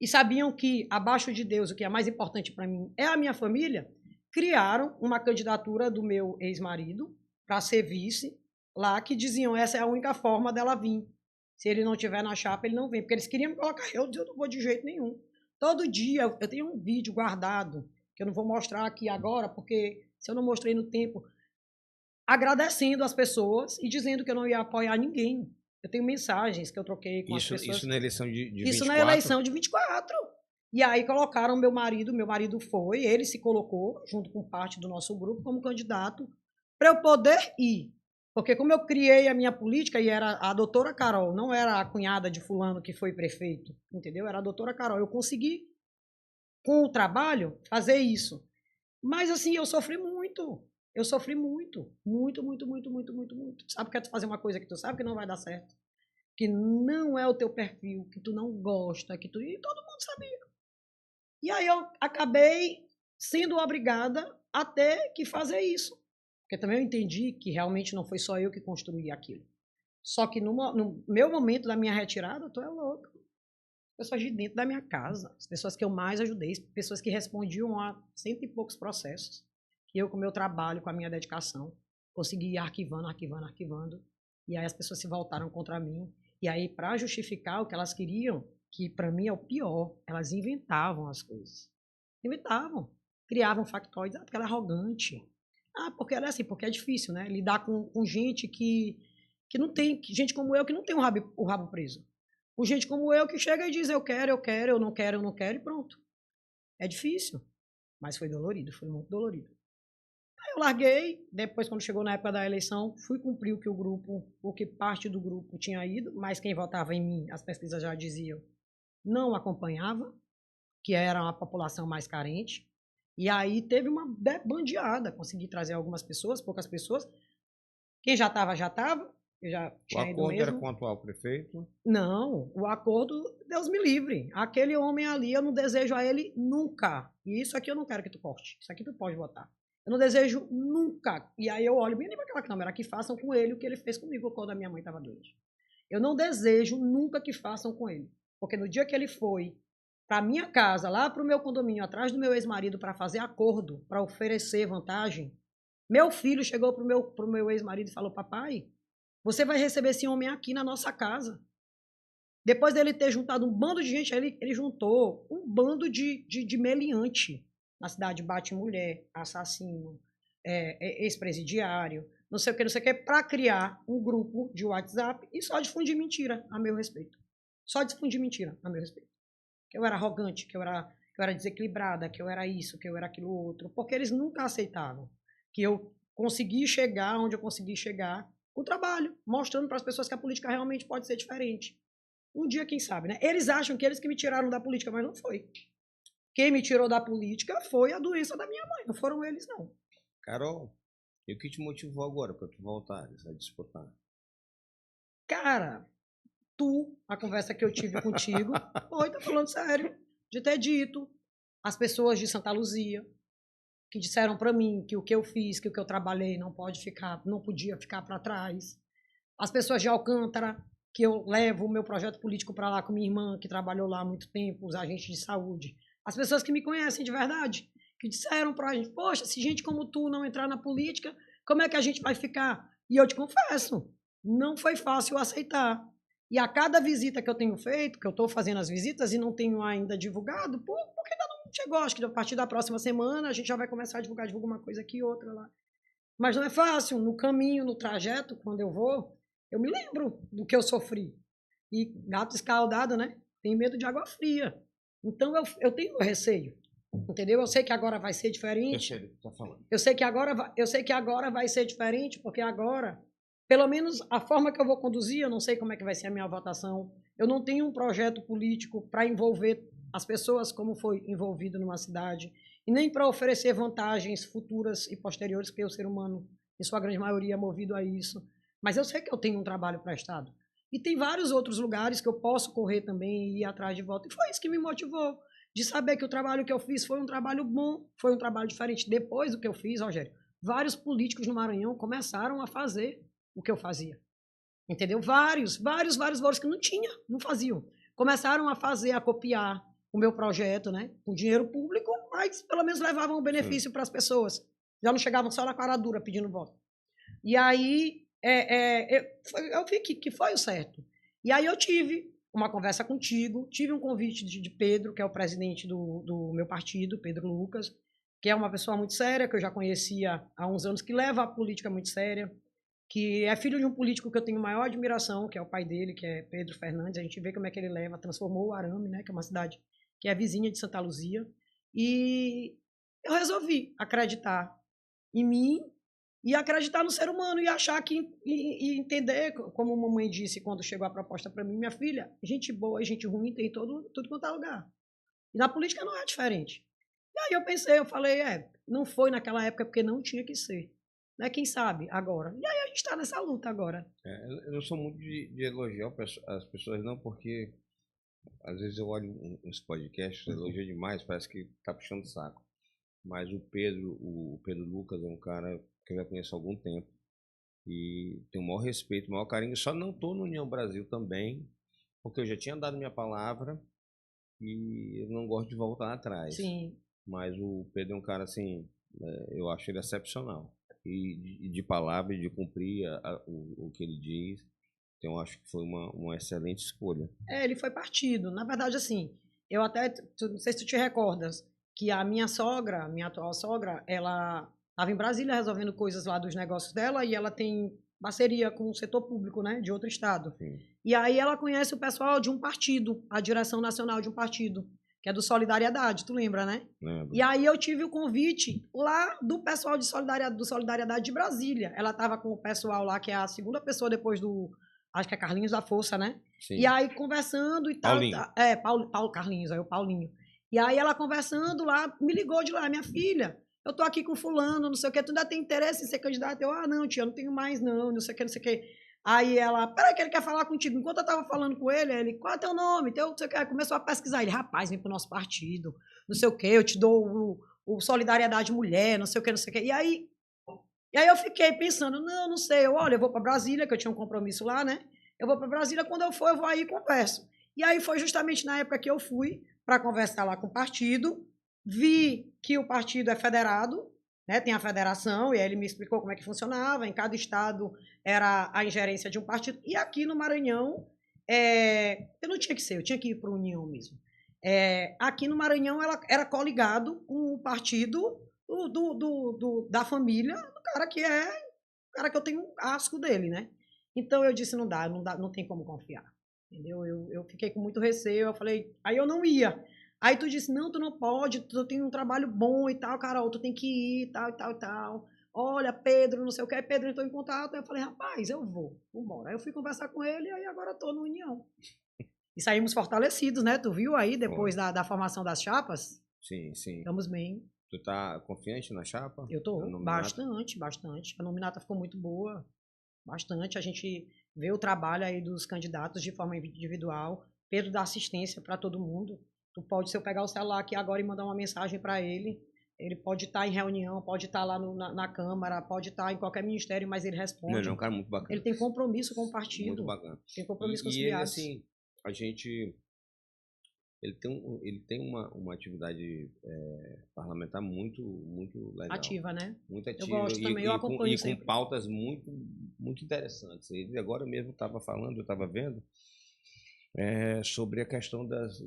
e sabiam que, abaixo de Deus, o que é mais importante para mim é a minha família, criaram uma candidatura do meu ex-marido para ser vice, lá que diziam essa é a única forma dela vir. Se ele não estiver na chapa, ele não vem. Porque eles queriam me colocar, eu não vou de jeito nenhum. Todo dia, eu tenho um vídeo guardado, que eu não vou mostrar aqui agora, porque se eu não mostrei no tempo, agradecendo as pessoas e dizendo que eu não ia apoiar ninguém. Eu tenho mensagens que eu troquei com as pessoas. Isso na eleição de 24? Isso na eleição de 24. E aí colocaram meu marido foi, ele se colocou, junto com parte do nosso grupo, como candidato, para eu poder ir. Porque como eu criei a minha política, e era a doutora Carol, não era a cunhada de fulano que foi prefeito, entendeu? Era a doutora Carol. Eu consegui, com o trabalho, fazer isso. Mas assim, eu sofri muito. Eu sofri muito. Muito, muito, muito, muito, muito, muito. Sabe que é tu fazer uma coisa que tu sabe que não vai dar certo? Que não é o teu perfil, que tu não gosta, que tu... E todo mundo sabia. E aí eu acabei sendo obrigada a ter que fazer isso. Porque também eu entendi que realmente não foi só eu que construí aquilo. Só que no meu momento da minha retirada, tu é louco. Pessoas de dentro da minha casa, as pessoas que eu mais ajudei, pessoas que respondiam a 100 e poucos processos. Que eu, com o meu trabalho, com a minha dedicação, consegui ir arquivando, arquivando, arquivando. E aí as pessoas se voltaram contra mim. E aí, para justificar o que elas queriam, que para mim é o pior, elas inventavam as coisas. Inventavam. Criavam factóides, porque ela é arrogante. Porque ela é assim, porque é difícil, né? Lidar com gente que não tem, gente como eu que não tem o rabo preso. Com gente como eu que chega e diz eu quero, eu não quero, eu não quero e pronto. É difícil, mas foi dolorido, foi muito dolorido. Aí eu larguei, depois quando chegou na época da eleição, fui cumprir o que parte do grupo tinha ido, mas quem votava em mim, as pesquisas já diziam, não acompanhava, que era a população mais carente. E aí teve uma bandeada, consegui trazer algumas pessoas, poucas pessoas. Quem já estava, já estava. Eu já tinha o acordo era com o atual prefeito? Não, o acordo, Deus me livre. Aquele homem ali, eu não desejo a ele nunca. E isso aqui eu não quero que tu corte. Isso aqui tu pode botar. Eu não desejo nunca. E aí eu olho bem para aquela câmera, que façam com ele o que ele fez comigo quando a minha mãe estava doente. Eu não desejo nunca que façam com ele. Porque no dia que ele foi para minha casa, lá para o meu condomínio, atrás do meu ex-marido, para fazer acordo, para oferecer vantagem, meu filho chegou pro meu ex-marido e falou: papai, você vai receber esse homem aqui na nossa casa. Depois dele ter juntado um bando de gente, ele juntou um bando de meliante na cidade, bate mulher, assassino, ex-presidiário, não sei o que, para criar um grupo de WhatsApp e só difundir mentira a meu respeito. Só difundir mentira a meu respeito. Que eu era arrogante, que eu era desequilibrada, que eu era isso, que eu era aquilo outro, porque eles nunca aceitavam que eu consegui chegar onde eu consegui chegar com trabalho, mostrando para as pessoas que a política realmente pode ser diferente. Um dia, quem sabe, né? Eles acham que eles que me tiraram da política, mas não foi. Quem me tirou da política foi a doença da minha mãe, não foram eles, não. Carol, e o que te motivou agora para tu voltar a disputar? Cara, a conversa que eu tive contigo, foi, tô falando sério, de ter dito, as pessoas de Santa Luzia, que disseram para mim que o que eu fiz, que o que eu trabalhei não podia ficar para trás. As pessoas de Alcântara, que eu levo o meu projeto político para lá com minha irmã, que trabalhou lá há muito tempo, os agentes de saúde. As pessoas que me conhecem de verdade, que disseram para a gente: poxa, se gente como tu não entrar na política, como é que a gente vai ficar? E eu te confesso, não foi fácil aceitar. E a cada visita que eu tenho feito, que eu estou fazendo as visitas e não tenho ainda divulgado, porque ainda não chegou, acho que a partir da próxima semana a gente já vai começar a divulgar uma coisa aqui, outra lá. Mas não é fácil, no caminho, no trajeto, quando eu vou, eu me lembro do que eu sofri. E gato escaldado, né? Tem medo de água fria. Então eu tenho receio, entendeu? Eu sei que agora vai ser diferente. Eu sei que agora vai ser diferente, porque agora, pelo menos a forma que eu vou conduzir, eu não sei como é que vai ser a minha votação. Eu não tenho um projeto político para envolver as pessoas como foi envolvido numa cidade, e nem para oferecer vantagens futuras e posteriores, porque o ser humano, em sua grande maioria, é movido a isso. Mas eu sei que eu tenho um trabalho prestado. E tem vários outros lugares que eu posso correr também e ir atrás de volta. E foi isso que me motivou, de saber que o trabalho que eu fiz foi um trabalho bom, foi um trabalho diferente. Depois do que eu fiz, Rogério, vários políticos no Maranhão começaram a fazer o que eu fazia. Entendeu? Vários que não faziam. Começaram a fazer, a copiar o meu projeto, né? Com dinheiro público, mas pelo menos levavam o benefício para as pessoas. Já não chegavam só na cara dura pedindo voto. E aí eu vi que foi o certo. E aí eu tive uma conversa contigo, tive um convite de Pedro, que é o presidente do meu partido, Pedro Lucas, que é uma pessoa muito séria, que eu já conhecia há uns anos, que leva a política muito séria, que é filho de um político que eu tenho maior admiração, que é o pai dele, que é Pedro Fernandes. A gente vê como é que ele leva, transformou o Arame, né, que é uma cidade que é vizinha de Santa Luzia. E eu resolvi acreditar em mim e acreditar no ser humano e achar que e entender, como a mamãe disse quando chegou a proposta para mim: minha filha, gente boa e gente ruim tem tudo quanto é lugar. E na política não é diferente. E aí eu falei, não foi naquela época porque não tinha que ser. Né? Quem sabe agora? E aí a gente está nessa luta agora. Eu não sou muito de elogiar as pessoas, não, porque às vezes eu olho uns podcasts, elogio demais, parece que tá puxando o saco. Mas o Pedro Lucas é um cara que eu já conheço há algum tempo e tenho o maior respeito, o maior carinho. Só não estou no União Brasil também, porque eu já tinha dado minha palavra e eu não gosto de voltar atrás. Sim. Mas o Pedro é um cara assim, eu acho ele excepcional. E de palavra, e de cumprir o que ele diz. Então eu acho que foi uma excelente escolha. Ele foi partido. Na verdade, assim, eu até, não sei se tu te recordas, que a minha sogra, minha atual sogra, ela estava em Brasília resolvendo coisas lá dos negócios dela e ela tem parceria com o setor público, né, de outro estado. Sim. E aí ela conhece o pessoal de um partido, a direção nacional de um partido, que é do Solidariedade, tu lembra, né? Lembro. E aí eu tive o convite lá do pessoal do Solidariedade de Brasília. Ela estava com o pessoal lá, que é a segunda pessoa depois do, acho que é Carlinhos da Força, né? Sim. E aí conversando e tal. Paulinho. Paulo Carlinhos, aí o Paulinho. E aí ela conversando lá, me ligou de lá: minha filha, eu tô aqui com fulano, não sei o que, tu ainda tem interesse em ser candidata? Eu, não, tia, eu não tenho mais não sei o que, não sei o que. Aí ela, peraí que ele quer falar contigo. Enquanto eu tava falando com ele, qual é teu nome? Teu, não sei o que. Aí começou a pesquisar. Ele, rapaz, vem pro nosso partido, não sei o que, eu te dou o Solidariedade Mulher, não sei o que, não sei o que. E aí eu fiquei pensando, não sei, olha, eu vou para Brasília, que eu tinha um compromisso lá, né? Eu vou para Brasília, quando eu for, eu vou aí e converso. E aí foi justamente na época que eu fui para conversar lá com o partido, vi que o partido é federado, né? Tem a federação, e aí ele me explicou como é que funcionava, em cada estado era a ingerência de um partido, e aqui no Maranhão, eu não tinha que ser, eu tinha que ir para a União mesmo. Aqui no Maranhão ela era coligado com o partido da família do cara que eu tenho um asco dele, né? Então eu disse, não dá, não tem como confiar. Entendeu? Eu fiquei com muito receio, eu falei, aí eu não ia. Aí tu disse, não, tu não pode, tu tem um trabalho bom e tal, Carol, tu tem que ir, tal, e tal, e tal. Olha, Pedro, não sei o que, Pedro entrou em contato. Aí eu falei, rapaz, eu vou, vambora. Aí eu fui conversar com ele, e aí agora eu tô no União. E saímos fortalecidos, né? Tu viu aí, depois da formação das chapas? Sim, sim. Estamos bem. Tu tá confiante na chapa? Eu tô, bastante. A nominata ficou muito boa, bastante. A gente vê o trabalho aí dos candidatos de forma individual. Pedro dá assistência para todo mundo. Tu pode, se eu pegar o celular aqui agora e mandar uma mensagem para ele, ele pode estar em reunião, pode estar lá na Câmara, pode estar em qualquer ministério, mas ele responde. Não, é um cara muito bacana. Ele tem compromisso com o partido. Muito bacana. Tem compromisso com os ele, filiados. assim, a gente... Ele tem uma atividade parlamentar muito legal. Ativa, né? Muito ativa. Eu gosto também, eu acompanho sempre. Com pautas muito interessantes. Ele agora mesmo estava falando, eu estava vendo, sobre a questão das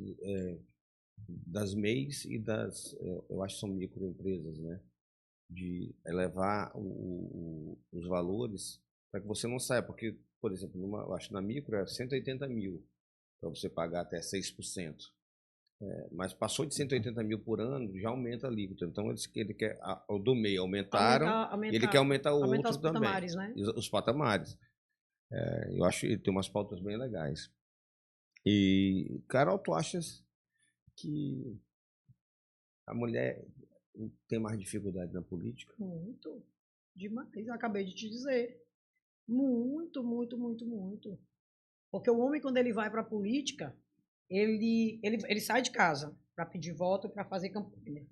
MEIs e eu acho que são microempresas, né? De elevar os valores para que você não saia, porque, por exemplo, eu acho que na micro é 180 mil para você pagar até 6%. Mas passou de 180 mil por ano, já aumenta a alíquota. Então, ele quer, o do MEI aumentaram, ele quer aumentar o outro os patamares, também. Né? Os patamares. Eu acho que tem umas pautas bem legais. E, Carol, tu achas que a mulher tem mais dificuldade na política? Muito. Demais. Eu acabei de te dizer. Muito. Porque o homem, quando ele vai para a política, ele sai de casa para pedir voto, para fazer campanha.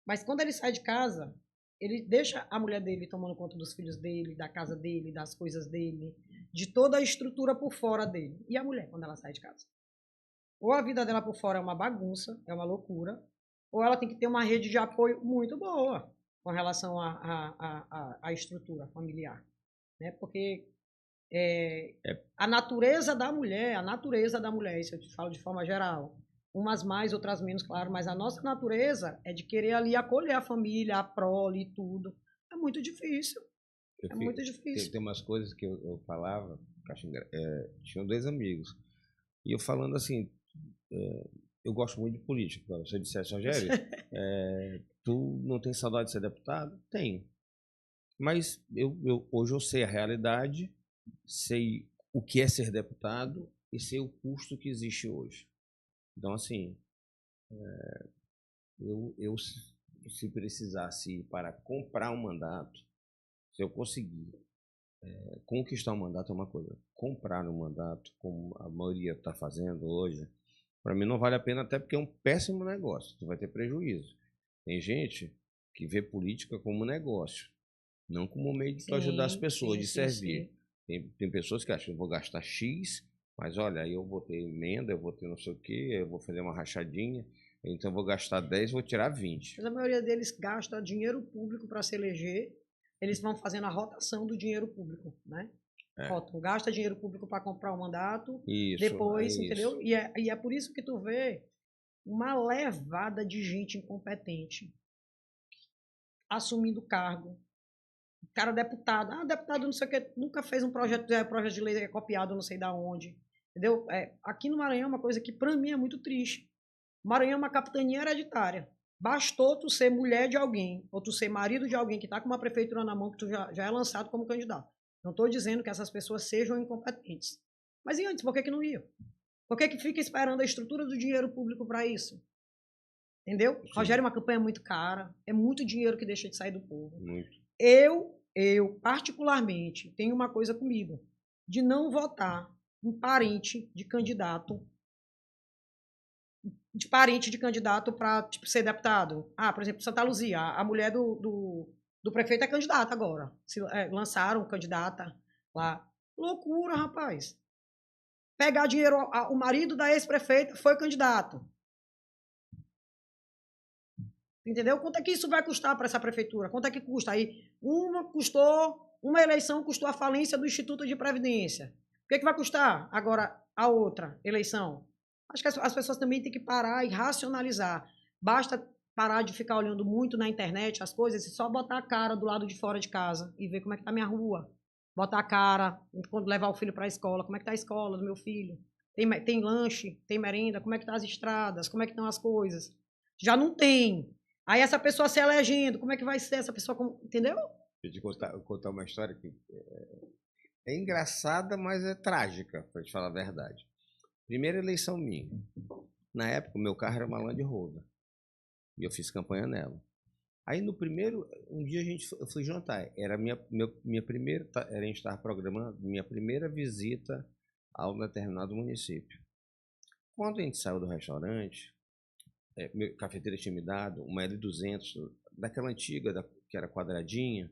Mas quando ele sai de casa, ele deixa a mulher dele tomando conta dos filhos dele, da casa dele, das coisas dele, de toda a estrutura por fora dele. E a mulher, quando ela sai de casa? Ou a vida dela por fora é uma bagunça, é uma loucura, ou ela tem que ter uma rede de apoio muito boa com relação à estrutura familiar. Né? Porque a natureza da mulher, isso eu te falo de forma geral, umas mais, outras menos, claro, mas a nossa natureza é de querer ali acolher a família, a prole e tudo. É muito difícil. Muito difícil. Tem umas coisas que eu falava, tinham 2 amigos, e eu falando assim, eu gosto muito de política. Você dissesse, Rogério, tu não tem saudade de ser deputado? Tenho. Mas hoje eu sei a realidade, sei o que é ser deputado e sei o custo que existe hoje. Então, assim, eu se precisasse ir para comprar um mandato, se eu conseguir conquistar um mandato é uma coisa, comprar um mandato, como a maioria está fazendo hoje, para mim não vale a pena, até porque é um péssimo negócio, tu vai ter prejuízo. Tem gente que vê política como negócio, não como meio de tu ajudar as pessoas, de servir. Tem pessoas que acham que eu vou gastar X, mas olha, aí eu vou ter emenda, eu vou ter não sei o quê, eu vou fazer uma rachadinha, então eu vou gastar 10, vou tirar 20. Mas a maioria deles gasta dinheiro público para se eleger, eles vão fazendo a rotação do dinheiro público, né? Gasta dinheiro público para comprar o mandato, depois, entendeu? E é por isso que tu vê uma levada de gente incompetente assumindo cargo. O cara deputado, deputado não sei o que, nunca fez um projeto de lei copiado não sei da onde, entendeu? Aqui no Maranhão é uma coisa que para mim é muito triste. O Maranhão é uma capitania hereditária. Bastou tu ser mulher de alguém, ou tu ser marido de alguém que está com uma prefeitura na mão, que tu já é lançado como candidato. Não estou dizendo que essas pessoas sejam incompetentes. Mas e antes, por que não iam? Por que fica esperando a estrutura do dinheiro público para isso? Entendeu? Sim. Rogério, uma campanha muito cara, é muito dinheiro que deixa de sair do povo. Muito. Eu, particularmente, tenho uma coisa comigo, de não votar em parente de candidato de parente de candidato para tipo, ser deputado. Ah, por exemplo, Santa Luzia, a mulher do prefeito é candidata agora. Lançaram candidata lá. Loucura, rapaz. Pegar dinheiro, o marido da ex-prefeita foi candidato. Entendeu? Quanto é que isso vai custar para essa prefeitura? Quanto é que custa? Aí, uma eleição custou a falência do Instituto de Previdência. O que é que vai custar agora a outra eleição? Acho que as pessoas também têm que parar e racionalizar. Basta parar de ficar olhando muito na internet as coisas e só botar a cara do lado de fora de casa e ver como é que tá a minha rua. Botar a cara quando levar o filho para a escola. Como é que tá a escola do meu filho? Tem lanche? Tem merenda? Como é que tá as estradas? Como é que estão as coisas? Já não tem. Aí essa pessoa se elegendo, como é que vai ser essa pessoa, entendeu? Deixa eu contar uma história que é engraçada, mas é trágica, para te falar a verdade. Primeira eleição minha. Na época, o meu carro era uma Land Rover. E eu fiz campanha nela. Aí no primeiro, um dia eu fui jantar. Era minha primeira, a gente estava programando minha primeira visita a um determinado município. Quando a gente saiu do restaurante, meu cafeteiro tinha me dado uma L200, daquela antiga, que era quadradinha.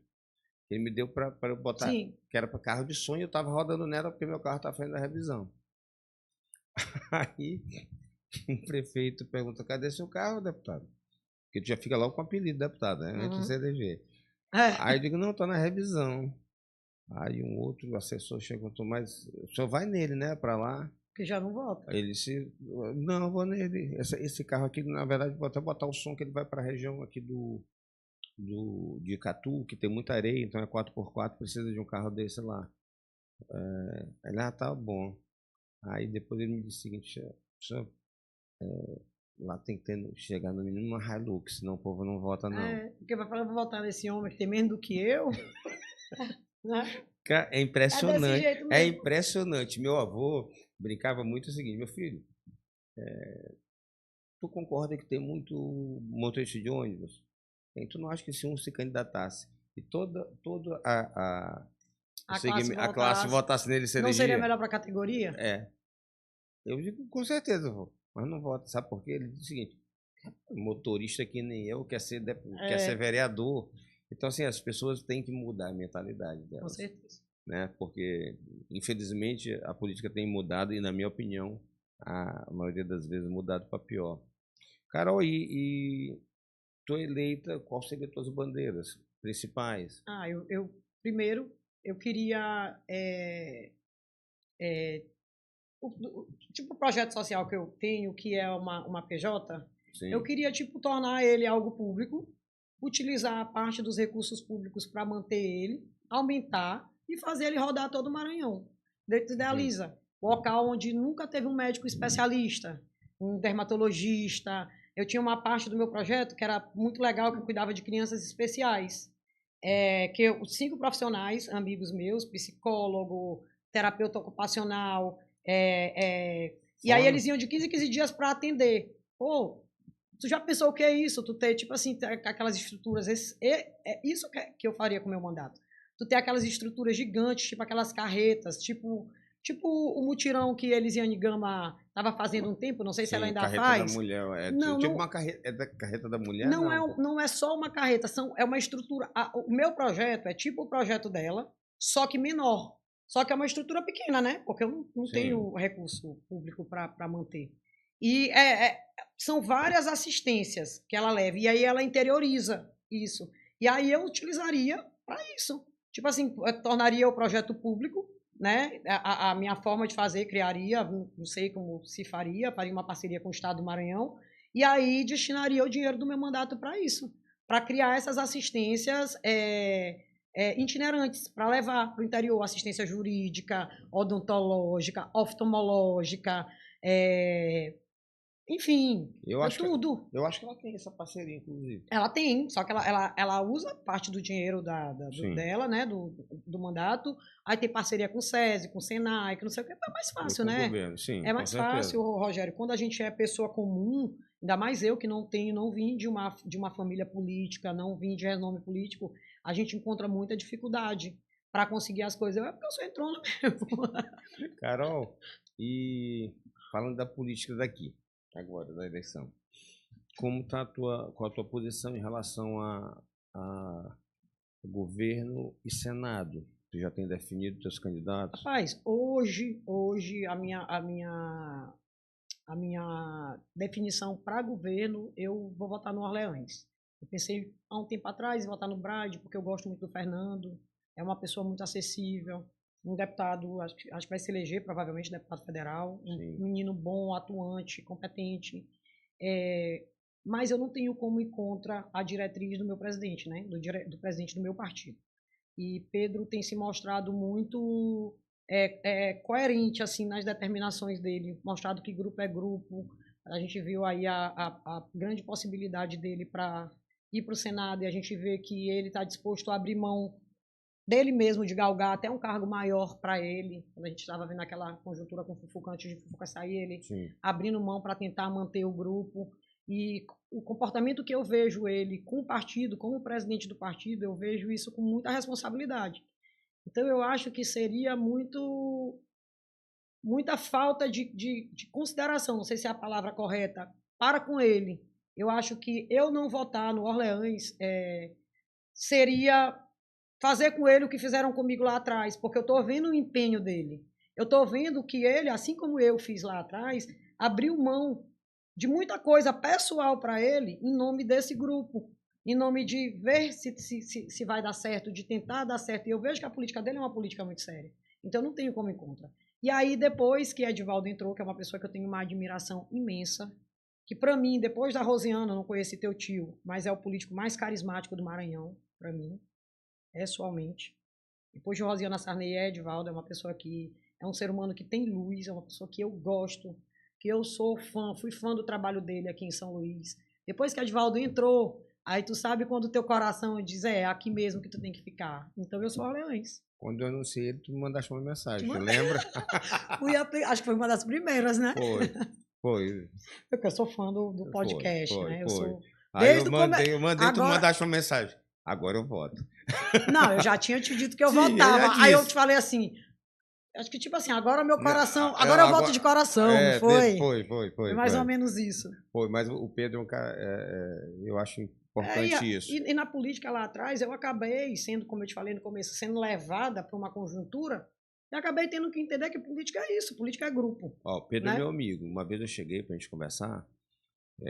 Ele me deu para eu botar, Sim. que era para carro de sonho, eu estava rodando nela porque meu carro estava fazendo a revisão. Aí o prefeito pergunta, cadê seu carro, deputado? Porque tu já fica logo com o apelido, deputado, né? Antes de você eleger. Aí eu digo, não, tô na revisão. Aí um outro assessor chegou, mas o senhor vai nele, né, para lá? Que já não volta. Ele disse, não, eu vou nele. Esse carro aqui, na verdade, vou até botar o som que ele vai para a região aqui de Icatu, que tem muita areia, então é 4x4, precisa de um carro desse lá. Ele, tá bom. Aí depois ele me disse o seguinte, lá tem que chegar no mínimo uma Hilux, senão o povo não vota, não. Porque vai falar, vou votar nesse homem que tem menos do que eu. Né? É impressionante. É desse jeito mesmo. É impressionante. Meu avô brincava muito o seguinte, meu filho, tu concorda que tem muito motorista de ônibus? Tu não acha que se um se candidatasse e toda a classe votasse nele, se não elegia? seria melhor para a categoria? Eu digo, com certeza, vô, mas não vota. Sabe por quê? Ele diz o seguinte, motorista que nem eu quer ser vereador. Então, assim, as pessoas têm que mudar a mentalidade delas. Com certeza. Né? Porque, infelizmente, a política tem mudado e, na minha opinião, a maioria das vezes mudado para pior. Carol, e tu eleita, qual seriam as tuas bandeiras principais? Primeiro, eu queria tipo o projeto social que eu tenho, que é uma PJ, sim, eu queria tipo tornar ele algo público, utilizar a parte dos recursos públicos para manter ele, aumentar e fazer ele rodar todo o Maranhão. Idealiza, local onde nunca teve um médico especialista, um dermatologista. Eu tinha uma parte do meu projeto que era muito legal, que eu cuidava de crianças especiais. 5 profissionais, amigos meus, psicólogo, terapeuta ocupacional, e aí eles iam de 15 em 15 dias para atender. Pô, tu já pensou o que é isso? Tu ter, tipo assim, aquelas estruturas, isso que eu faria com o meu mandato. Tu ter aquelas estruturas gigantes, tipo aquelas carretas, tipo o mutirão que Elisiane Gama estava fazendo um tempo, não sei se ela ainda carreta faz. Da mulher, não, tipo uma carreta, da carreta da mulher? Não é só uma carreta, é uma estrutura. O meu projeto é tipo o projeto dela, só que menor. Só que é uma estrutura pequena, né? Porque eu não tenho recurso público para manter. E são várias assistências que ela leva. E aí ela interioriza isso. E aí eu utilizaria para isso. Tipo assim, tornaria o projeto público, né? A minha forma de fazer, criaria, não sei como se faria uma parceria com o Estado do Maranhão, e aí destinaria o dinheiro do meu mandato para isso, para criar essas assistências itinerantes, para levar para o interior assistência jurídica, odontológica, oftalmológica, enfim, tudo. Eu acho que ela tem essa parceria, inclusive. Ela tem, só que ela usa parte do dinheiro dela, né, do mandato. Aí tem parceria com o SESI, com o Senai, que não sei o que. É mais fácil, né? Governo, sim, é mais fácil, Rogério. Quando a gente é pessoa comum, ainda mais eu que não vim de uma família política, não vim de renome político, a gente encontra muita dificuldade para conseguir as coisas. É porque eu sou entrona mesmo. Carol, e falando da política daqui, agora da eleição. Como está qual a tua posição em relação a governo e Senado? Tu já tem definido teus candidatos? Rapaz, hoje a minha definição para governo, eu vou votar no Orleans. Eu pensei há um tempo atrás em votar no Brade, porque eu gosto muito do Fernando, é uma pessoa muito acessível, um deputado, acho que vai se eleger provavelmente deputado federal, um menino bom, atuante, competente, mas eu não tenho como ir contra a diretriz do meu presidente, né? Do presidente do meu partido. E Pedro tem se mostrado muito coerente assim nas determinações dele, mostrado que grupo é grupo. A gente viu aí a grande possibilidade dele para ir para o Senado e a gente vê que ele está disposto a abrir mão dele mesmo, de galgar até um cargo maior para ele. Quando a gente estava vendo aquela conjuntura com o Fufuca, antes de Fufuca sair, ele abrindo mão para tentar manter o grupo. E o comportamento que eu vejo ele com o partido, como presidente do partido, eu vejo isso com muita responsabilidade. Então, eu acho que seria muita falta de consideração, não sei se é a palavra correta, para com ele. Eu acho que eu não votar no Orleans seria fazer com ele o que fizeram comigo lá atrás, porque eu estou vendo o empenho dele. Eu estou vendo que ele, assim como eu fiz lá atrás, abriu mão de muita coisa pessoal para ele em nome desse grupo, em nome de ver se vai dar certo, de tentar dar certo. E eu vejo que a política dele é uma política muito séria. Então, eu não tenho como ir contra. E aí, depois que Edivaldo entrou, que é uma pessoa que eu tenho uma admiração imensa, que para mim, depois da Rosiana, eu não conheci teu tio, mas é o político mais carismático do Maranhão, para mim, pessoalmente. Depois de Rosiana Sarney, Edivaldo é uma pessoa que é um ser humano que tem luz, é uma pessoa que eu gosto, que eu sou fã, fui fã do trabalho dele aqui em São Luís. Depois que Edivaldo entrou, aí tu sabe quando o teu coração diz, é aqui mesmo que tu tem que ficar. Então eu sou Orleans. Quando eu anunciei ele, tu me mandaste uma mensagem, tu lembra? Acho que foi uma das primeiras, né? Foi. Porque eu sou fã do podcast, né? Eu sou... Aí eu mandei, agora... tu mandaste uma mensagem. Agora eu voto. Não, eu já tinha te dito que eu votava. Aí eu te falei assim, acho que tipo assim, agora meu coração, agora eu voto de coração, não foi? Foi mais ou menos isso. Foi, mas o Pedro é um cara, eu acho importante isso. E na política lá atrás, eu acabei sendo, como eu te falei no começo, sendo levada para uma conjuntura e acabei tendo que entender que política é isso, política é grupo. Ó, Pedro é meu amigo. Uma vez eu cheguei pra gente conversar,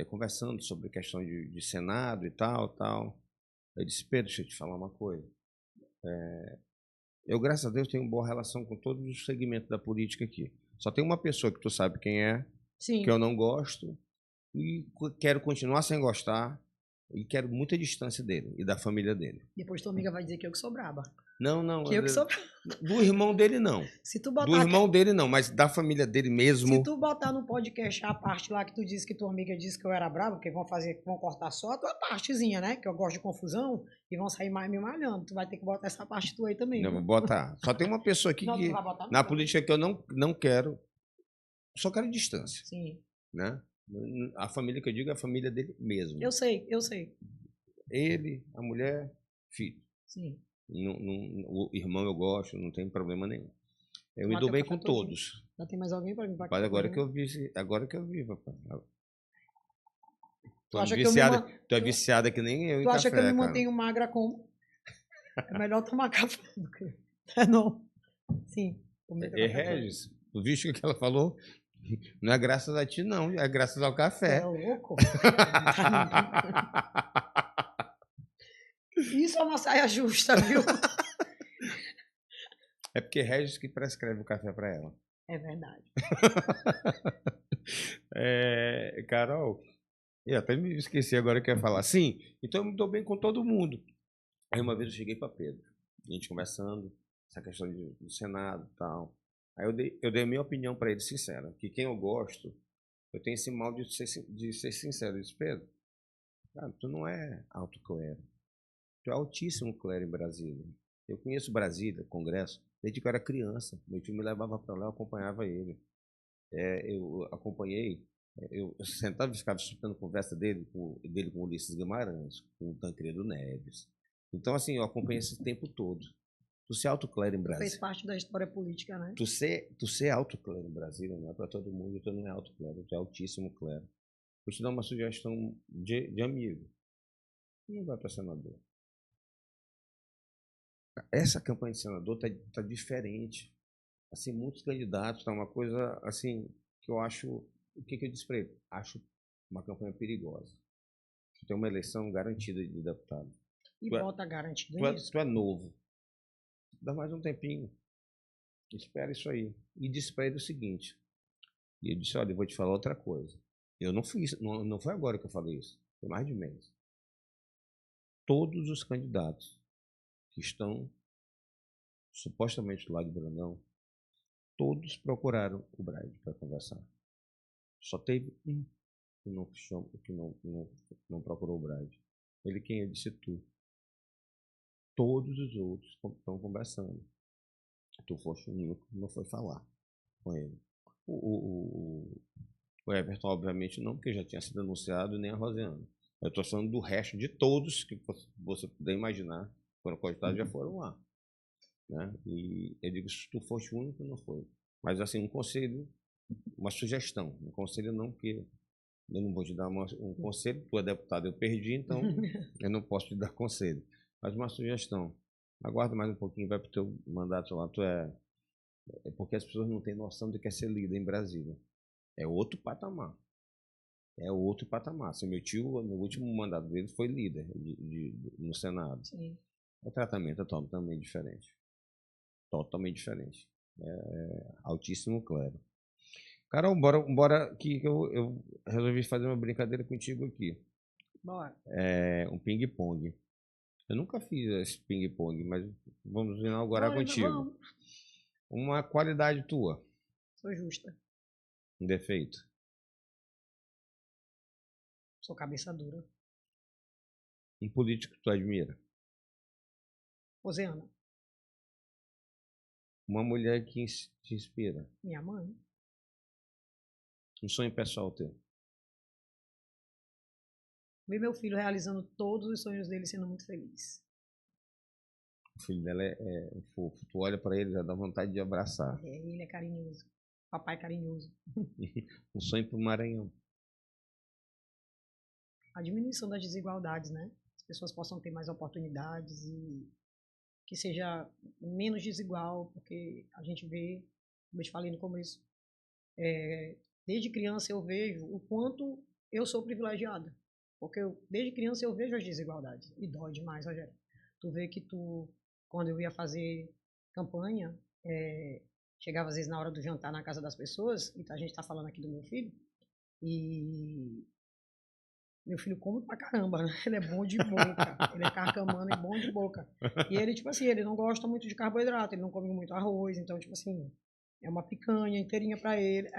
conversando sobre questão de Senado e tal. Eu disse, Pedro, deixa eu te falar uma coisa. Eu, graças a Deus, tenho boa relação com todos os segmentos da política aqui. Só tem uma pessoa que tu sabe quem é, que eu não gosto, e quero continuar sem gostar, e quero muita distância dele e da família dele. Depois tua amiga vai dizer que eu que sou braba. Não. Que eu que sou... Do irmão dele, não. Se tu botar do irmão dele, não, mas da família dele mesmo. Se tu botar no podcast a parte lá que tu disse que tua amiga disse que eu era brabo, porque vão cortar só a tua partezinha, né? Que eu gosto de confusão, e vão sair mais me malhando. Tu vai ter que botar essa parte tua aí também. Não, vou botar. Só tem uma pessoa aqui que, na política que eu não quero, só quero distância. Sim. Né? A família que eu digo é a família dele mesmo. Eu sei. Ele, a mulher, filho. Sim. O irmão eu gosto, não tem problema nenhum. Eu me dou bem com todos. Já tem mais alguém para me pagar? Agora que eu vi, papai. Tu é viciada que nem eu em café, Tu acha que eu me mantenho magra como? É melhor tomar café do que... não. Sim. Regis, tu viste o que ela falou? Não é graças a ti, não. É graças ao café. É louco? Isso é uma saia justa, viu? É porque Regis que prescreve o café para ela. É verdade. Carol, eu até me esqueci agora que eu ia falar. Sim, então eu me dou bem com todo mundo. Aí uma vez eu cheguei para Pedro, a gente conversando, essa questão do Senado e tal. Aí eu dei a minha opinião para ele, sincera, que quem eu gosto, eu tenho esse mal de ser sincero. Eu disse, Pedro, cara, tu não é alto clero. Tu é altíssimo clero em Brasília. Eu conheço Brasília, Congresso, desde que eu era criança. Meu tio me levava para lá, eu acompanhava ele. Eu acompanhei, eu sentava e ficava escutando conversa dele com Ulisses Guimarães, com o Tancredo Neves. Então, assim, eu acompanhei esse tempo todo. Tu ser alto clero em Fez Brasília. parte da história política, né? Tu ser alto clero em Brasília não é para todo mundo, tu não é alto clero, tu é altíssimo clero. Vou te dar uma sugestão de amigo. Não vai para senador. Essa campanha de senador tá diferente. Assim, muitos candidatos, tá uma coisa assim que eu acho. O que eu disse para ele? Acho uma campanha perigosa. Tu tem uma eleição garantida de deputado. E bota garantido nisso. Tu é novo. Dá mais um tempinho. Espera isso aí. E disse para ele o seguinte. E eu disse, olha, eu vou te falar outra coisa. Eu não fiz, não foi agora que eu falei isso. Foi mais de mês. Todos os candidatos que estão supostamente do lado de Brandão, todos procuraram o Braide para conversar. Só teve um que não procurou o Braide. Ele quem? Eu disse tu. Todos os outros estão conversando. Tu foste o único que não foi falar com ele. O Everton, obviamente, não, porque já tinha sido anunciado, nem a Rosiana. Eu estou falando do resto de todos que você puder imaginar, foram cogitados, já foram lá. Né? E eu digo, se tu foste o único, não foi. Mas, assim, um conselho, uma sugestão. Um conselho não, porque eu não vou te dar um conselho, tu é deputado, eu perdi, então eu não posso te dar conselho. Mas uma sugestão. Aguarda mais um pouquinho, vai para o teu mandato lá. É porque as pessoas não têm noção do que é ser líder em Brasília. É outro patamar. É outro patamar. Assim, meu tio, no último mandato dele, foi líder no Senado. Sim. O tratamento é totalmente diferente. Totalmente diferente. Altíssimo clero. Carol, bora que eu resolvi fazer uma brincadeira contigo aqui. Bora. Um ping-pong. Eu nunca fiz esse ping-pong, mas vamos inaugurar contigo. Vamos. Uma qualidade tua. Sou justa. Um defeito. Sou cabeça dura. Um político que tu admira. Rosiana. Uma mulher que te inspira. Minha mãe. Um sonho pessoal teu. Ver meu filho realizando todos os sonhos dele sendo muito feliz. O filho dela é um fofo. Tu olha para ele, já dá vontade de abraçar. Ele é carinhoso. Papai carinhoso. Um sonho pro Maranhão. A diminuição das desigualdades, né? As pessoas possam ter mais oportunidades e que seja menos desigual, porque a gente vê, como eu te falei no começo, desde criança eu vejo o quanto eu sou privilegiada. Porque desde criança eu vejo as desigualdades. E dói demais, Rogério. Tu vê que quando eu ia fazer campanha, chegava às vezes na hora do jantar na casa das pessoas, e a gente está falando aqui do meu filho, e meu filho come pra caramba, né? Ele é bom de boca, ele é carcamano e bom de boca. E ele, tipo assim, ele não gosta muito de carboidrato, ele não come muito arroz, então, tipo assim, é uma picanha inteirinha pra ele.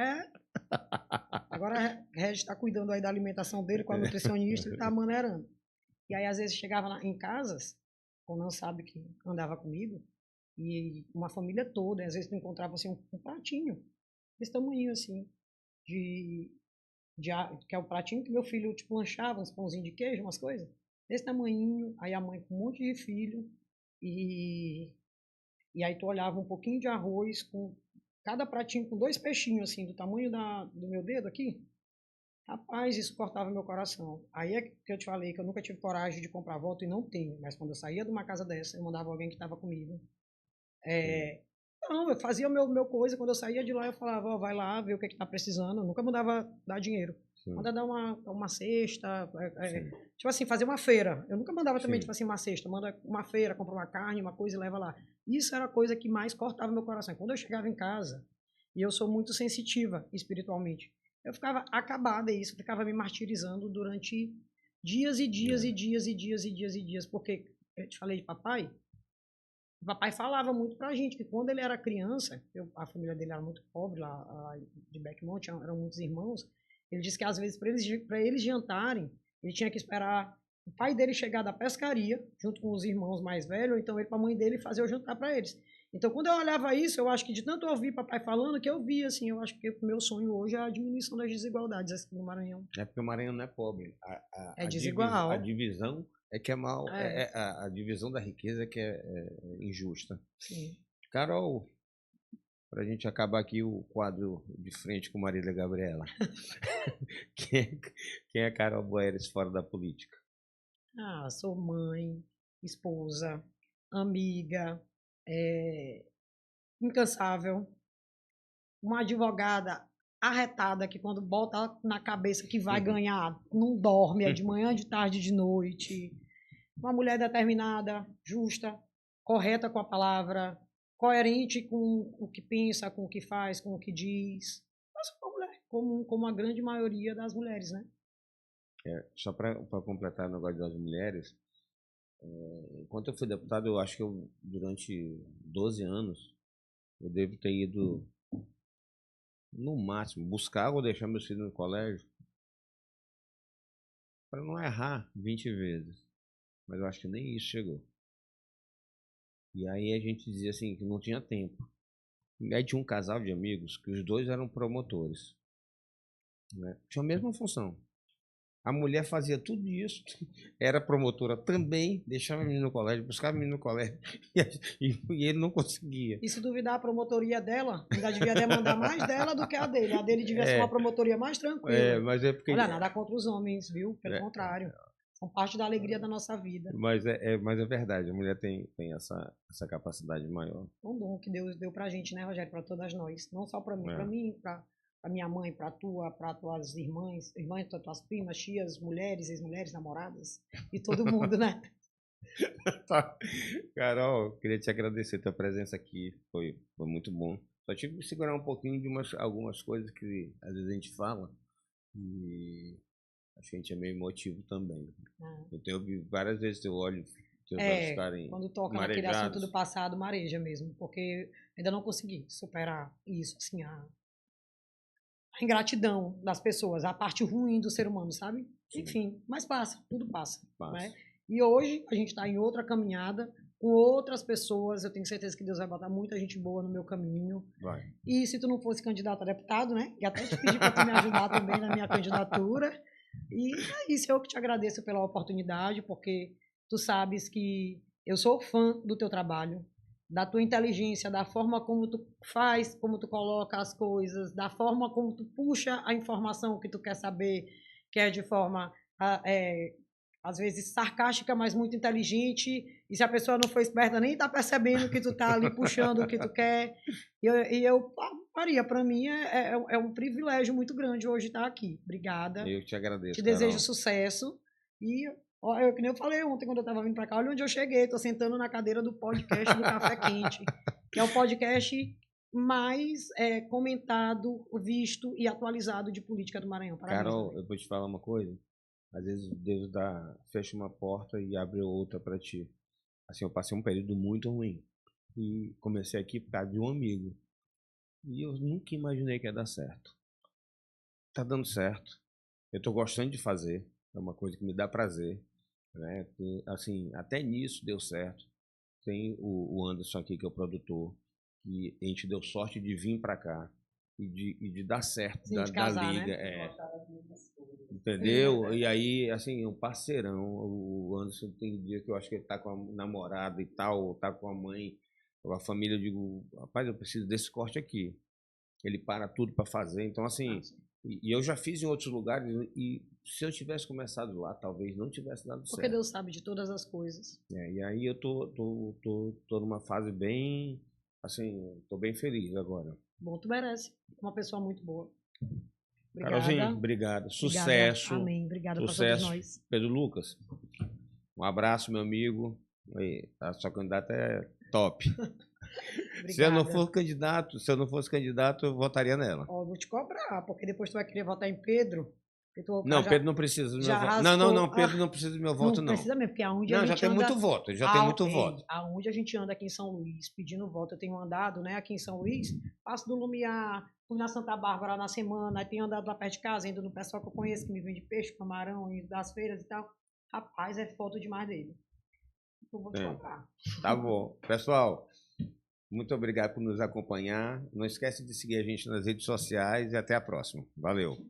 Agora a Regis está cuidando aí da alimentação dele com a nutricionista, ele tá maneirando. E aí, às vezes, chegava em casas, o não sabe que andava comigo, e uma família toda, e às vezes tu encontrava assim um pratinho, desse tamanho assim, que é o pratinho que meu filho tipo lanchava, uns pãozinhos de queijo, umas coisas, desse tamanhinho, aí a mãe com um monte de filho, e aí tu olhava um pouquinho de arroz, com cada pratinho com 2 peixinhos assim, do tamanho do meu dedo aqui. Rapaz, isso cortava meu coração. Aí é que eu te falei que eu nunca tive coragem de comprar voto e não tenho, mas quando eu saía de uma casa dessa, eu mandava alguém que estava comigo. Não, eu fazia o meu coisa, quando eu saía de lá eu falava, vai lá, ver o que está precisando, eu nunca mandava dar dinheiro. Sim. Manda dar uma cesta, tipo assim, fazer uma feira. Eu nunca mandava também, tipo assim, uma cesta, manda uma feira, compra uma carne, uma coisa e leva lá. Isso era a coisa que mais cortava meu coração. Quando eu chegava em casa, e eu sou muito sensitiva espiritualmente, eu ficava acabada isso, eu ficava me martirizando durante dias e dias e dias e dias e dias e dias, porque eu te falei de papai, o papai falava muito pra gente que quando ele era criança, a família dele era muito pobre lá de Beckmont, eram muitos irmãos, ele disse que às vezes para eles jantarem, ele tinha que esperar o pai dele chegar da pescaria, junto com os irmãos mais velhos, ou então ele para a mãe dele fazer o jantar para eles. Então, quando eu olhava isso, eu acho que de tanto ouvir papai falando, que eu via, assim, eu acho que o meu sonho hoje é a diminuição das desigualdades assim, no Maranhão. É porque o Maranhão não é pobre. É desigual. A divisão É que é mal, a divisão da riqueza que é injusta. Sim. Carol, para a gente acabar aqui o quadro de frente com Marília Gabriela. Quem é Carol Boeres fora da política? Sou mãe, esposa, amiga, incansável, uma advogada arretada que quando bota na cabeça que vai ganhar, não dorme, é de manhã, de tarde, de noite. Uma mulher determinada, justa, correta com a palavra, coerente com o que pensa, com o que faz, com o que diz. Mas uma mulher comum, como a grande maioria das mulheres, né? Só para completar o negócio das mulheres, enquanto eu fui deputado, eu acho que durante 12 anos, eu devo ter ido, no máximo, buscar ou deixar meus filhos no colégio para não errar 20 vezes. Mas eu acho que nem isso chegou. E aí a gente dizia assim, que não tinha tempo. E aí tinha um casal de amigos que os dois eram promotores. Né? Tinha a mesma função. A mulher fazia tudo isso, era promotora também, deixava o menino no colégio, buscava o menino no colégio, e ele não conseguia. E se duvidar a promotoria dela, ainda devia demandar mais dela do que a dele. A dele devia ser uma promotoria mais tranquila. Mas é porque... Olha, nada contra os homens, viu? Pelo contrário. São parte da alegria da nossa vida. Mas é verdade, a mulher tem essa capacidade maior. Um dom que Deus deu pra gente, né, Rogério? Pra todas nós. Não só pra mim, pra minha mãe, pra tuas irmãs, pra tuas primas, tias, mulheres, ex-mulheres, namoradas, e todo mundo, né? Carol, queria te agradecer a tua presença aqui, foi muito bom. Só tive que segurar um pouquinho de algumas coisas que às vezes a gente fala e acho que a gente é meio emotivo também. Eu tenho várias vezes teu olho, teus olhos ficarem quando toca marejados. Naquele assunto do passado, mareja mesmo, porque ainda não consegui superar isso, assim, a ingratidão das pessoas, a parte ruim do ser humano, sabe? Sim. Enfim, mas passa, tudo passa. Né? E hoje a gente está em outra caminhada, com outras pessoas, eu tenho certeza que Deus vai botar muita gente boa no meu caminho. Vai. E se tu não fosse candidato a deputado, né? E até te pedir para tu me ajudar também na minha candidatura. E é isso, eu que te agradeço pela oportunidade, porque tu sabes que eu sou fã do teu trabalho, da tua inteligência, da forma como tu faz, como tu coloca as coisas, da forma como tu puxa a informação que tu quer saber, que é de forma, às vezes, sarcástica, mas muito inteligente, e se a pessoa não for esperta, nem tá percebendo que tu tá ali puxando o que tu quer, Maria, para mim é um privilégio muito grande hoje estar aqui. Obrigada. Eu te agradeço, te desejo sucesso, e que nem eu falei ontem, quando eu estava vindo para cá, olha onde eu cheguei, estou sentando na cadeira do podcast do Café Quente, que é o podcast mais comentado, visto e atualizado de política do Maranhão. Parabéns, Carol, eu vou te falar uma coisa, às vezes Deus fecha uma porta e abre outra para ti. Assim, eu passei um período muito ruim, e comecei aqui por causa de um amigo, e eu nunca imaginei que ia dar certo. Tá dando certo, eu tô gostando de fazer, é uma coisa que me dá prazer, né? Assim, até nisso deu certo. Tem o Anderson aqui, que é o produtor, e a gente deu sorte de vir para cá e de dar certo. Sim, da liga. Né? Entendeu? E aí, assim, um parceirão. O Anderson tem dia que eu acho que ele tá com a namorada e tal, tá com a mãe, com a família. Eu digo, rapaz, eu preciso desse corte aqui. Ele para tudo para fazer. Então, assim, e eu já fiz em outros lugares, e se eu tivesse começado lá, talvez não tivesse dado certo. Porque Deus sabe de todas as coisas. E aí eu tô numa fase bem, assim, tô bem feliz agora. Bom, tu merece. Uma pessoa muito boa. Obrigada. Carolzinho, obrigado. Sucesso. Obrigada. Amém. Obrigada para todos nós. Pedro Lucas, um abraço, meu amigo. A sua candidata é top. Se eu não fosse candidato, eu votaria nela. Eu vou te cobrar, porque depois tu vai querer votar em Pedro. Não, Pedro não precisa do meu voto. Não, Pedro não precisa do meu voto, não. Não precisa mesmo, porque aonde a gente já tem muito voto, voto. Aonde a gente anda aqui em São Luís pedindo voto, eu tenho andado, né, aqui em São Luís, passo do Lumiar, fui na Santa Bárbara na semana, aí tenho andado lá perto de casa, indo no pessoal que eu conheço, que me vende peixe, camarão, das feiras e tal. Rapaz, é foto demais dele. Eu vou te cobrar. Tá bom. Pessoal, muito obrigado por nos acompanhar. Não esquece de seguir a gente nas redes sociais e até a próxima. Valeu.